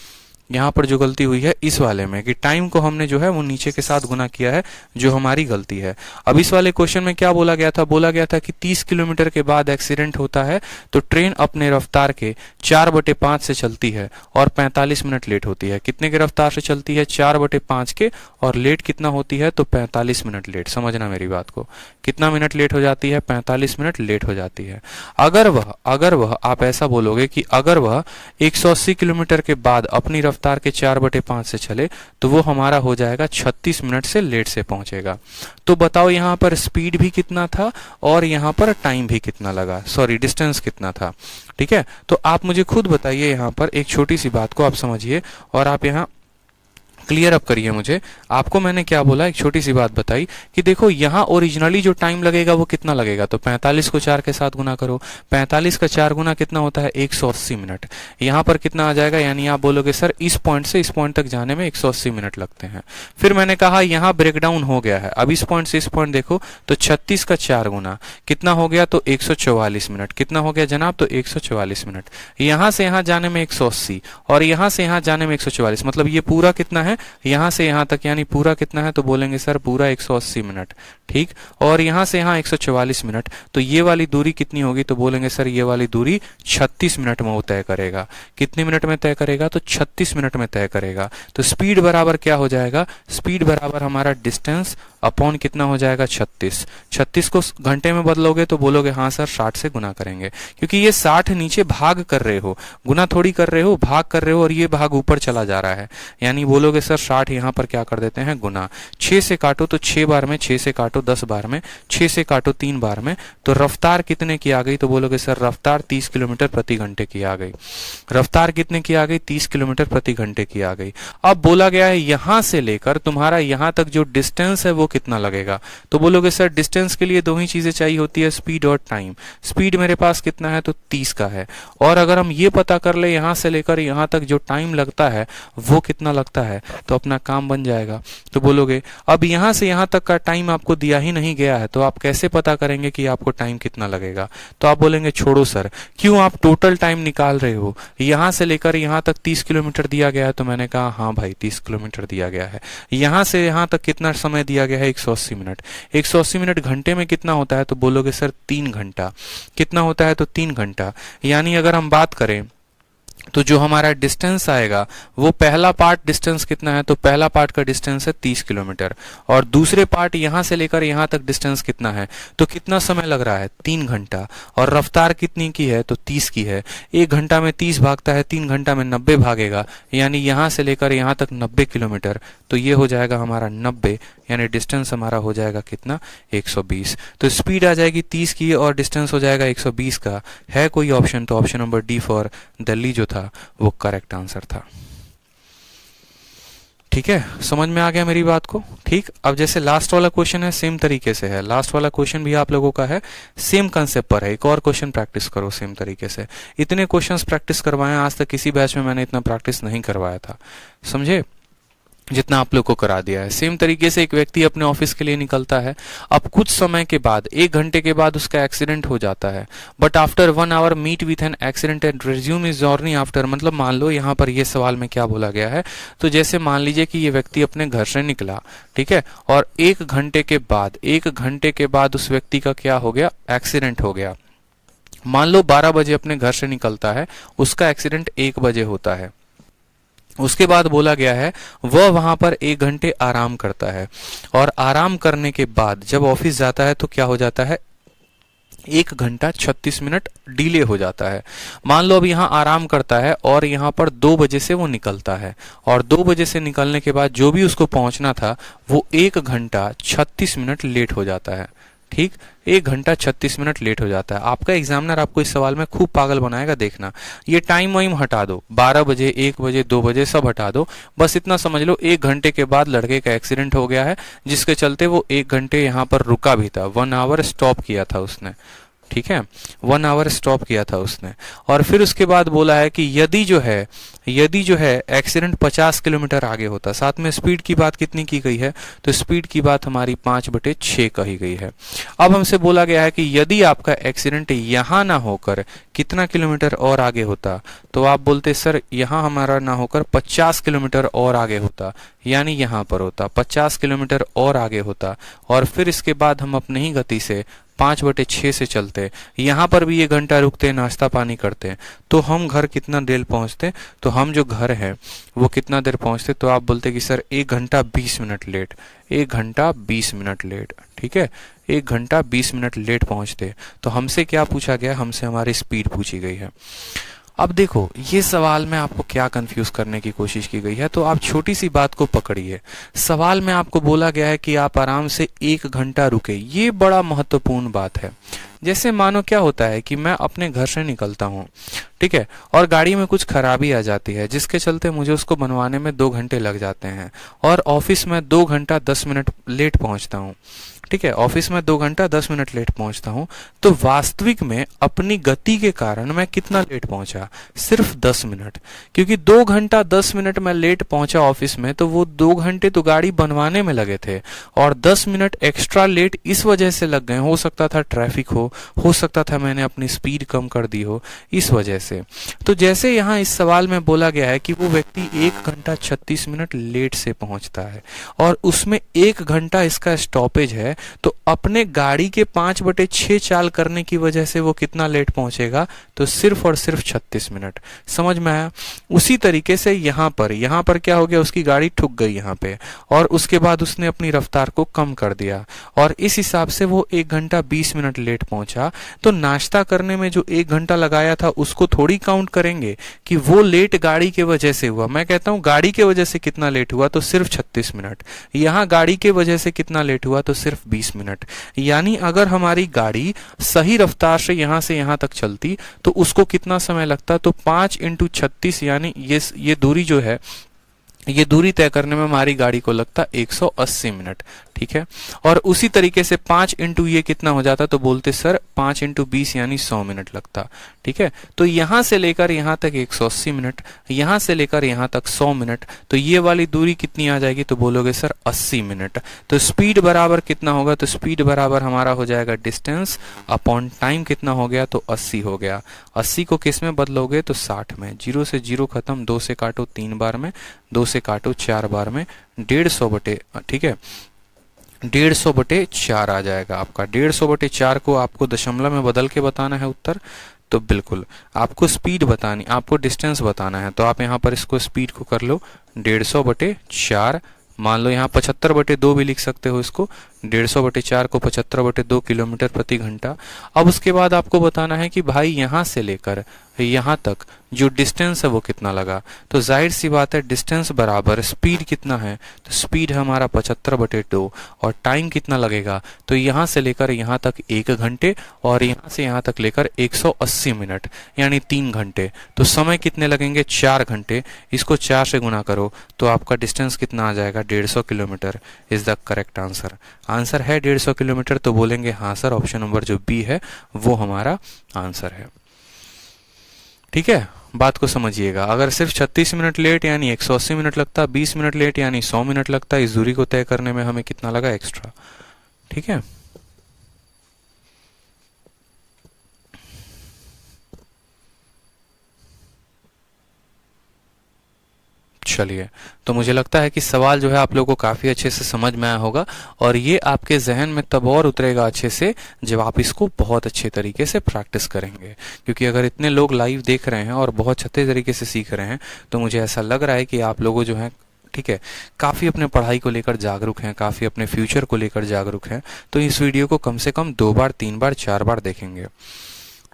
यहाँ पर जो गलती हुई है इस वाले में कि टाइम को हमने जो है वो नीचे के साथ गुना किया है, जो हमारी गलती है। अब इस वाले क्वेश्चन में क्या बोला गया था, बोला गया था कि 30 किलोमीटर के बाद एक्सीडेंट होता है तो ट्रेन अपने रफ्तार के 4/5 से चलती है और 45 मिनट लेट होती है। कितने के रफ्तार से चलती है, 4/5 के, और लेट कितना होती है, तो 45 मिनट लेट। समझना मेरी बात को, कितना मिनट लेट हो जाती है, 45 मिनट लेट हो जाती है। अगर वह आप ऐसा बोलोगे कि अगर वह 180 किलोमीटर के बाद अपनी रफ्तार के 4/5 से चले तो वो हमारा हो जाएगा 36 मिनट से लेट से पहुंचेगा। तो बताओ यहाँ पर स्पीड भी कितना था और यहाँ पर टाइम भी कितना लगा, सॉरी डिस्टेंस कितना था। ठीक है, तो आप मुझे खुद बताइए, यहाँ पर एक छोटी सी बात को आप समझिए और आप यहाँ क्लियर अप करिए मुझे। आपको मैंने क्या बोला, एक छोटी सी बात बताई कि देखो यहाँ ओरिजिनली जो टाइम लगेगा वो कितना लगेगा, तो 45 को 4 के साथ गुना करो, 45 का 4 गुना कितना होता है, 180 मिनट। यहाँ पर कितना आ जाएगा, यानी आप बोलोगे सर इस पॉइंट से इस पॉइंट तक जाने में 180 मिनट लगते हैं। फिर मैंने कहा यहाँ ब्रेकडाउन हो गया है, अब इस पॉइंट से इस पॉइंट देखो तो 36 का 4 गुना कितना हो गया, तो 144 मिनट। कितना हो गया जनाब, तो 144 मिनट। यहाँ से यहाँ जाने में 180 और यहाँ से यहाँ जाने में 144, मतलब ये पूरा कितना है, यहाँ से यहाँ तक, यानी पूरा कितना है, तो बोलेंगे सर पूरा 180 मिनट, ठीक। और यहाँ से यहाँ 144 मिनट, तो ये वाली दूरी कितनी होगी, तो बोलेंगे सर ये वाली दूरी 36 मिनट में वो तय करेगा। कितने मिनट में तय करेगा, तो 36 मिनट में तय करेगा। तो स्पीड बराबर क्या हो जाएगा, स्पीड बराबर हमारा डिस्टेंस अपॉन कितना हो जाएगा, 36। 36 को घंटे में बदलोगे तो बोलोगे हाँ सर 60 से गुना करेंगे, क्योंकि ये 60 नीचे भाग कर रहे हो, गुना थोड़ी कर रहे हो, भाग कर रहे हो, और ये भाग ऊपर चला जा रहा है, यानी बोलोगे सर 60 यहाँ पर क्या कर देते हैं, गुना। 6 से काटो तो 6 बार में, 6 से काटो 10 बार में, 6 से काटो 3 बार में, तो रफ्तार कितने की आ गई, तो बोलोगे सर रफ्तार 30 किलोमीटर प्रति घंटे की आ गई। रफ्तार कितने की आ गई, 30 किलोमीटर प्रति घंटे की आ गई। अब बोला गया है यहां से लेकर तुम्हारा यहां तक जो डिस्टेंस है वो कितना लगेगा, तो बोलोगे सर डिस्टेंस के लिए दो ही चीजें चाहिए होती है, स्पीड और टाइम। स्पीड मेरे पास कितना है, तो 30 का है, और अगर हम ये पता कर ले यहां से लेकर यहां तक जो टाइम लगता है वो कितना लगता है, तो अपना काम बन जाएगा। तो बोलोगे अब यहां से यहां तक का टाइम आपको दिया ही नहीं गया है, तो आप कैसे पता करेंगे कि आपको टाइम कितना लगेगा, तो आप बोलेंगे छोड़ो सर, क्यों आप टोटल टाइम निकाल रहे हो, यहां से लेकर यहां तक 30 किलोमीटर दिया गया है, तो मैंने कहा हाँ भाई 30 किलोमीटर दिया गया है। यहां से यहां तक कितना समय दिया गया है, 180 मिनट। 180 मिनट घंटे में कितना होता है, तो बोलोगे सर 3 घंटा। कितना होता है, तो 3 घंटा। यानी अगर हम बात करें तो जो हमारा डिस्टेंस आएगा वो पहला पार्ट डिस्टेंस कितना है, तो पहला पार्ट का डिस्टेंस है 30 किलोमीटर, और दूसरे पार्ट यहां से लेकर यहां तक डिस्टेंस कितना है, तो कितना समय लग रहा है, 3 घंटा। और रफ्तार कितनी की है, तो 30 की है। 1 घंटा में 30 भागता है, 3 घंटा में 90 भागेगा, यानी यहां से लेकर यहां तक 90 किलोमीटर, तो ये हो जाएगा हमारा 90, यानी डिस्टेंस हमारा हो जाएगा कितना, 120। तो स्पीड आ जाएगी 30 की और डिस्टेंस हो जाएगा 120 का। है कोई ऑप्शन, तो option number D for Delhi जो था वो करेक्ट आंसर था। ठीक है, समझ में आ गया मेरी बात को, ठीक। अब जैसे लास्ट वाला क्वेश्चन है सेम तरीके से है, लास्ट वाला क्वेश्चन भी आप लोगों का है सेम कंसेप्ट पर है। एक और क्वेश्चन प्रैक्टिस करो सेम तरीके से। इतने क्वेश्चंस प्रैक्टिस करवाए, आज तक किसी बैच में मैंने इतना प्रैक्टिस नहीं करवाया था, समझे, जितना आप लोग को करा दिया है। सेम तरीके से एक व्यक्ति अपने ऑफिस के लिए निकलता है, अब कुछ समय के बाद 1 घंटे के बाद उसका एक्सीडेंट हो जाता है, but after 1 hour meet with an accident and resume is journey after. मतलब मान लो यहाँ पर ये सवाल में क्या बोला गया है, तो जैसे मान लीजिए कि ये व्यक्ति अपने घर से निकला, ठीक है, और 1 घंटे के बाद उस व्यक्ति का क्या हो गया, एक्सीडेंट हो गया। मान लो 12 बजे अपने घर से निकलता है, उसका एक्सीडेंट 1 बजे होता है। उसके बाद बोला गया है वह वहां पर 1 घंटे आराम करता है, और आराम करने के बाद जब ऑफिस जाता है तो क्या हो जाता है, 1 घंटा 36 मिनट डिले हो जाता है। मान लो अब यहाँ आराम करता है और यहाँ पर 2 बजे से वो निकलता है, और 2 बजे से निकलने के बाद जो भी उसको पहुंचना था वो 1 घंटा 36 मिनट लेट हो जाता है, ठीक। 1 घंटा 36 मिनट लेट हो जाता है। आपका एग्जामिनर आपको इस सवाल में खूब पागल बनाएगा, देखना। ये टाइम वाइम हटा दो, 12 बजे, 1 बजे, 2 बजे सब हटा दो, बस इतना समझ लो 1 घंटे के बाद लड़के का एक्सीडेंट हो गया है, जिसके चलते वो 1 घंटे यहाँ पर रुका भी था, 1 आवर स्टॉप किया था उसने, ठीक है, 1 आवर स्टॉप किया था उसने। और फिर उसके बाद बोला है कि यदि जो है एक्सीडेंट 50 किलोमीटर आगे होता, साथ में स्पीड की बात कितनी की गई है, तो स्पीड की बात हमारी 5/6 कही गई है। अब हमसे बोला गया है कि यदि आपका एक्सीडेंट यहां ना होकर कितना किलोमीटर और आगे होता, तो आप बोलते सर यहां हमारा ना होकर 50 किलोमीटर और आगे होता, यानी यहां पर होता 50 किलोमीटर और आगे होता, और फिर इसके बाद हम अपनी ही गति से 5/6 से चलते, यहाँ पर भी 1 घंटा रुकते, नाश्ता पानी करते, तो हम घर कितना देर पहुंचते, तो हम जो घर है वो कितना देर पहुंचते, तो आप बोलते कि सर 1 घंटा 20 मिनट लेट, 1 घंटा 20 मिनट लेट, ठीक है, 1 घंटा 20 मिनट लेट पहुंचते। तो हमसे क्या पूछा गया, हमसे हमारी स्पीड पूछी गई है। अब देखो ये सवाल में आपको क्या कंफ्यूज करने की कोशिश की गई है, तो आप छोटी सी बात को पकड़िए। सवाल में आपको बोला गया है कि आप आराम से 1 घंटा रुके, ये बड़ा महत्वपूर्ण बात है। जैसे मानो क्या होता है कि मैं अपने घर से निकलता हूँ, ठीक है, और गाड़ी में कुछ खराबी आ जाती है जिसके चलते मुझे उसको बनवाने में 2 घंटे लग जाते हैं, और ऑफिस में 2 घंटा 10 मिनट लेट पहुंचता हूँ, ठीक है, ऑफिस में 2 घंटा 10 मिनट लेट पहुंचता हूं, तो वास्तविक में अपनी गति के कारण मैं कितना लेट पहुंचा, सिर्फ 10 मिनट। क्योंकि 2 घंटा 10 मिनट मैं लेट पहुंचा ऑफिस में, तो वो 2 घंटे तो गाड़ी बनवाने में लगे थे, और 10 मिनट एक्स्ट्रा लेट इस वजह से लग गए, हो सकता था ट्रैफिक हो, हो सकता था मैंने अपनी स्पीड कम कर दी हो इस वजह से। तो जैसे यहाँ इस सवाल में बोला गया है कि वो व्यक्ति 1 घंटा 36 मिनट लेट से पहुंचता है और उसमें 1 घंटा इसका स्टॉपेज है, तो अपने गाड़ी के 5/6 चाल करने की वजह से वो कितना लेट पहुंचेगा, तो सिर्फ और सिर्फ 36 मिनट। समझ में आया? उसी तरीके से यहाँ पर क्या हो गया, उसकी गाड़ी ठुक गई यहाँ पे और उसके बाद उसने अपनी रफ्तार को कम कर दिया और इस हिसाब से वो 1 घंटा 20 मिनट लेट पहुंचा। तो नाश्ता करने में जो 1 घंटा लगाया था उसको थोड़ी काउंट करेंगे कि वो लेट गाड़ी के वजह से हुआ। मैं कहता हूं गाड़ी के वजह से कितना लेट हुआ, तो सिर्फ 36 मिनट। यहाँ गाड़ी के वजह से कितना लेट हुआ, तो सिर्फ 20 मिनट। यानी अगर हमारी गाड़ी सही रफ्तार से यहाँ तक चलती तो उसको कितना समय लगता, तो 5 × 36 यानी ये दूरी जो है, ये दूरी तय करने में हमारी गाड़ी को लगता 180 मिनट। ठीक है, और उसी तरीके से 5 × ये कितना हो जाता, तो बोलते सर 5 × 20 यानी 100 मिनट लगता। ठीक है, तो यहां से लेकर यहां तक 180 मिनट, यहां से लेकर यहां तक 100 मिनट, तो ये वाली दूरी कितनी आ जाएगी, तो बोलोगे सर 80 मिनट। तो स्पीड बराबर कितना होगा, तो स्पीड बराबर हमारा हो जाएगा डिस्टेंस अपॉन टाइम। कितना हो गया, तो 80 हो गया। 80 को किस में बदलोगे, तो 60 में। 0 से 0 खत्म, 2 से काटो 3 बार में, 2 से काटो 4 बार में, 150 ठीक है 150/4 आ जाएगा आपका। 150/4 को आपको दशमलव में बदल के बताना है उत्तर। तो बिल्कुल आपको स्पीड बतानी, आपको डिस्टेंस बताना है, तो आप यहाँ पर इसको स्पीड को कर लो 150/4। मान लो यहाँ 75/2 भी लिख सकते हो इसको। 150/4 को 75/2 किलोमीटर प्रति घंटा। अब उसके बाद आपको बताना है कि भाई यहाँ से लेकर यहाँ तक जो डिस्टेंस है वो कितना लगा। तो जाहिर सी बात है डिस्टेंस बराबर स्पीड कितना है, तो स्पीड है हमारा 75/2 और टाइम कितना लगेगा, तो यहाँ से लेकर यहाँ तक 1 घंटे और यहाँ से यहाँ तक लेकर 180 मिनट यानी 3 घंटे। तो समय कितने लगेंगे, 4 घंटे। इसको 4 से गुना करो तो आपका डिस्टेंस कितना आ जाएगा, 150 kilometre is the correct answer. Answer है 150 किलोमीटर, तो बोलेंगे हाँ सर ऑप्शन नंबर जो बी है वो हमारा आंसर है। ठीक है, बात को समझिएगा। अगर सिर्फ 36 मिनट लेट यानी 180 मिनट लगता, 20 मिनट लेट यानी 100 मिनट लगता। इस दूरी को तय करने में हमें कितना लगा एक्स्ट्रा। ठीक है, चलिए, तो मुझे लगता है कि सवाल जो है आप लोगों को काफी अच्छे से समझ में आया होगा और ये आपके जहन में तब और उतरेगा अच्छे से जब आप इसको बहुत अच्छे तरीके से प्रैक्टिस करेंगे। क्योंकि अगर इतने लोग लाइव देख रहे हैं और बहुत अच्छे तरीके से सीख रहे हैं, तो मुझे ऐसा लग रहा है कि आप लोगों जो है, ठीक है, काफी अपने पढ़ाई को लेकर जागरूक हैं, काफी अपने फ्यूचर को लेकर जागरूक हैं। तो इस वीडियो को कम से कम 2 बार 3 बार 4 बार देखेंगे।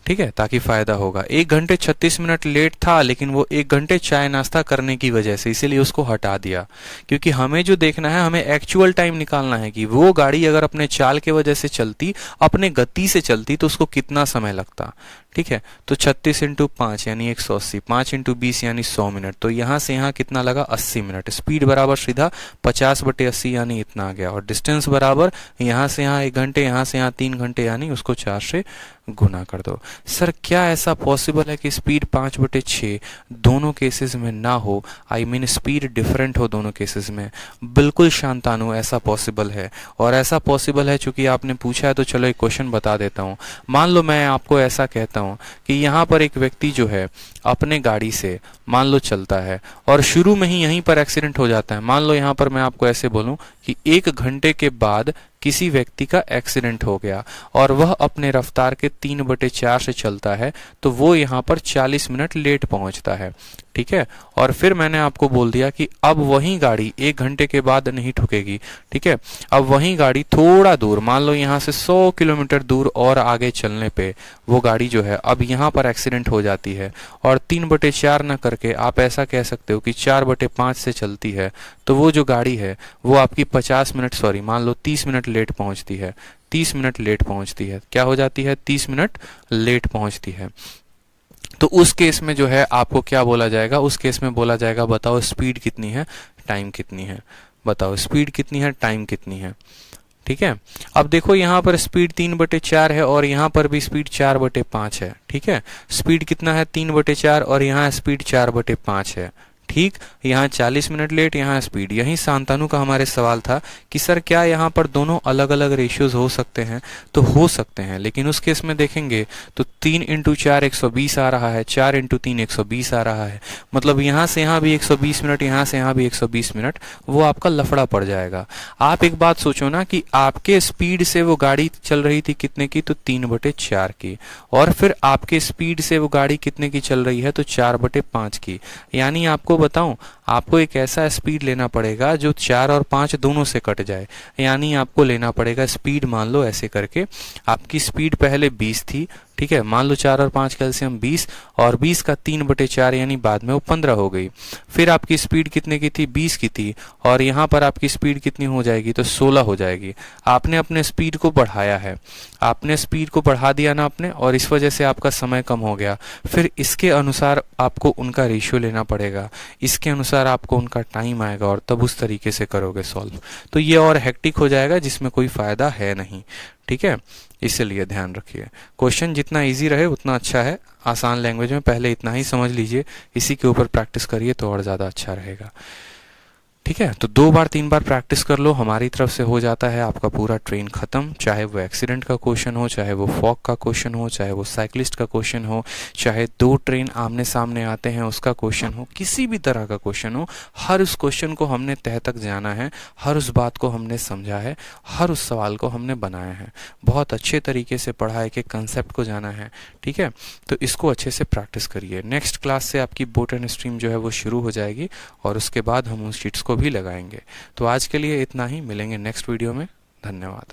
ठीक है, ताकि फायदा होगा। 1 घंटे 36 मिनट लेट था, लेकिन वो 1 घंटे चाय नाश्ता करने की वजह से, इसीलिए उसको हटा दिया। क्योंकि हमें जो देखना है, हमें एक्चुअल टाइम निकालना है कि वो गाड़ी अगर अपने चाल के वजह से चलती, अपने गति से चलती, तो उसको कितना समय लगता। ठीक है, तो 36 × 5 यानी 180, 5 × 20 यानी 100 मिनट। तो यहाँ से यहाँ कितना लगा, 80 मिनट। स्पीड बराबर सीधा 50/80 यानी इतना आ गया। और डिस्टेंस बराबर यहाँ से यहाँ 1 घंटे, यहाँ से यहाँ 3 घंटे, यानी उसको 4 से गुना कर दो। सर क्या ऐसा पॉसिबल है कि स्पीड 5/6 दोनों केसेस में ना हो, आई मीन स्पीड डिफरेंट हो दोनों केसेस में? बिल्कुल शांतानु, ऐसा पॉसिबल है। और ऐसा पॉसिबल है चूंकि आपने पूछा है, तो चलो एक क्वेश्चन बता देता हूँ। मान लो मैं आपको ऐसा कहता हूँ कि यहाँ पर एक व्यक्ति जो है अपने गाड़ी से मान लो चलता है और शुरू में ही यहीं पर एक्सीडेंट हो जाता है। मान लो यहाँ पर मैं आपको ऐसे बोलूं कि 1 घंटे के बाद किसी व्यक्ति का एक्सीडेंट हो गया और वह अपने रफ्तार के 3/4 से चलता है, तो वो यहाँ पर 40 मिनट लेट पहुंचता है। ठीक है, और फिर मैंने आपको बोल दिया कि अब वही गाड़ी 1 घंटे के बाद नहीं ठुकेगी। ठीक है, अब वही गाड़ी थोड़ा दूर, मान लो यहाँ से 100 किलोमीटर दूर और आगे चलने पे वो गाड़ी जो है अब यहाँ पर एक्सीडेंट हो जाती है और 3/4 न करके आप ऐसा कह सकते हो कि 4/5 से चलती है, तो वो जो गाड़ी है वो आपकी 50 मिनट, सॉरी मान लो 30 मिनट लेट पहुंचती है। 30 मिनट लेट पहुंचती है। क्या हो जाती है, 30 मिनट लेट पहुंचती है। तो उस केस में जो है आपको क्या बोला जाएगा, उस केस में बोला जाएगा बताओ स्पीड कितनी है, टाइम कितनी है। बताओ स्पीड कितनी है, टाइम कितनी है। ठीक है, अब देखो यहाँ पर स्पीड 3/4 है और यहाँ पर भी स्पीड 4/5 है। ठीक है, स्पीड कितना है, 3/4 और यहाँ स्पीड 4/5 है। ठीक, यहाँ 40 मिनट लेट, यहाँ स्पीड। यही शांतनु का हमारे सवाल था कि सर क्या यहाँ पर दोनों अलग अलग रेशियोज हो सकते हैं? तो हो सकते हैं, लेकिन उस केस में देखेंगे तो 3 इंटू 4 120 आ रहा है, 4 इंटू 3 120 आ रहा है, मतलब यहाँ से यहाँ भी 120 मिनट, यहाँ से यहाँ भी 120 मिनट, वो आपका लफड़ा पड़ जाएगा। आप एक बात सोचो ना कि आपके स्पीड से वो गाड़ी चल रही थी कितने की? तो 3/4 की, और फिर आपके स्पीड से वो गाड़ी कितने की चल रही है? तो 4/5 की। यानी आपको बताऊं, आपको एक ऐसा स्पीड लेना पड़ेगा जो 4 और 5 दोनों से कट जाए। यानी आपको लेना पड़ेगा स्पीड, मान लो ऐसे करके, आपकी स्पीड पहले 20 थी, ठीक है, मान लो 4 और 5 कैल्सियम 20, और 20 का 3/4 यानी बाद में वो 15 हो गई। फिर आपकी स्पीड कितने की थी? 20 की थी, और यहाँ पर आपकी स्पीड कितनी हो जाएगी? तो 16 हो जाएगी। आपने अपने स्पीड को बढ़ाया है, आपने स्पीड को बढ़ा दिया ना आपने, और इस वजह से आपका समय कम हो गया। फिर इसके अनुसार आपको उनका रेशियो लेना पड़ेगा, इसके अनुसार आपको उनका टाइम आएगा, और तब उस तरीके से करोगे सॉल्व। तो ये और हेक्टिक हो जाएगा, जिसमें कोई फायदा है नहीं, ठीक है, इसलिए ध्यान रखिए। क्वेश्चन जितना इजी रहे उतना अच्छा है, आसान लैंग्वेज में पहले इतना ही समझ लीजिए, इसी के ऊपर प्रैक्टिस करिए तो और ज़्यादा अच्छा रहेगा, ठीक है। तो 2 बार 3 बार प्रैक्टिस कर लो, हमारी तरफ से हो जाता है आपका पूरा ट्रेन खत्म। चाहे वो एक्सीडेंट का क्वेश्चन हो, चाहे वो फॉग का क्वेश्चन हो, चाहे वो साइकिलिस्ट का क्वेश्चन हो, चाहे 2 ट्रेन आमने सामने आते हैं उसका क्वेश्चन हो, किसी भी तरह का क्वेश्चन हो, हर उस क्वेश्चन को हमने तह तक जाना है, हर उस बात को हमने समझा है, हर उस सवाल को हमने बनाया है, बहुत अच्छे तरीके से पढ़ा है कि कंसेप्ट को जाना है, ठीक है। तो इसको अच्छे से प्रैक्टिस करिए। नेक्स्ट क्लास से आपकी बोट एंड स्ट्रीम जो है वो शुरू हो जाएगी, और उसके बाद हम उन शीट्स को भी लगाएंगे। तो आज के लिए इतना ही, मिलेंगे नेक्स्ट वीडियो में। धन्यवाद।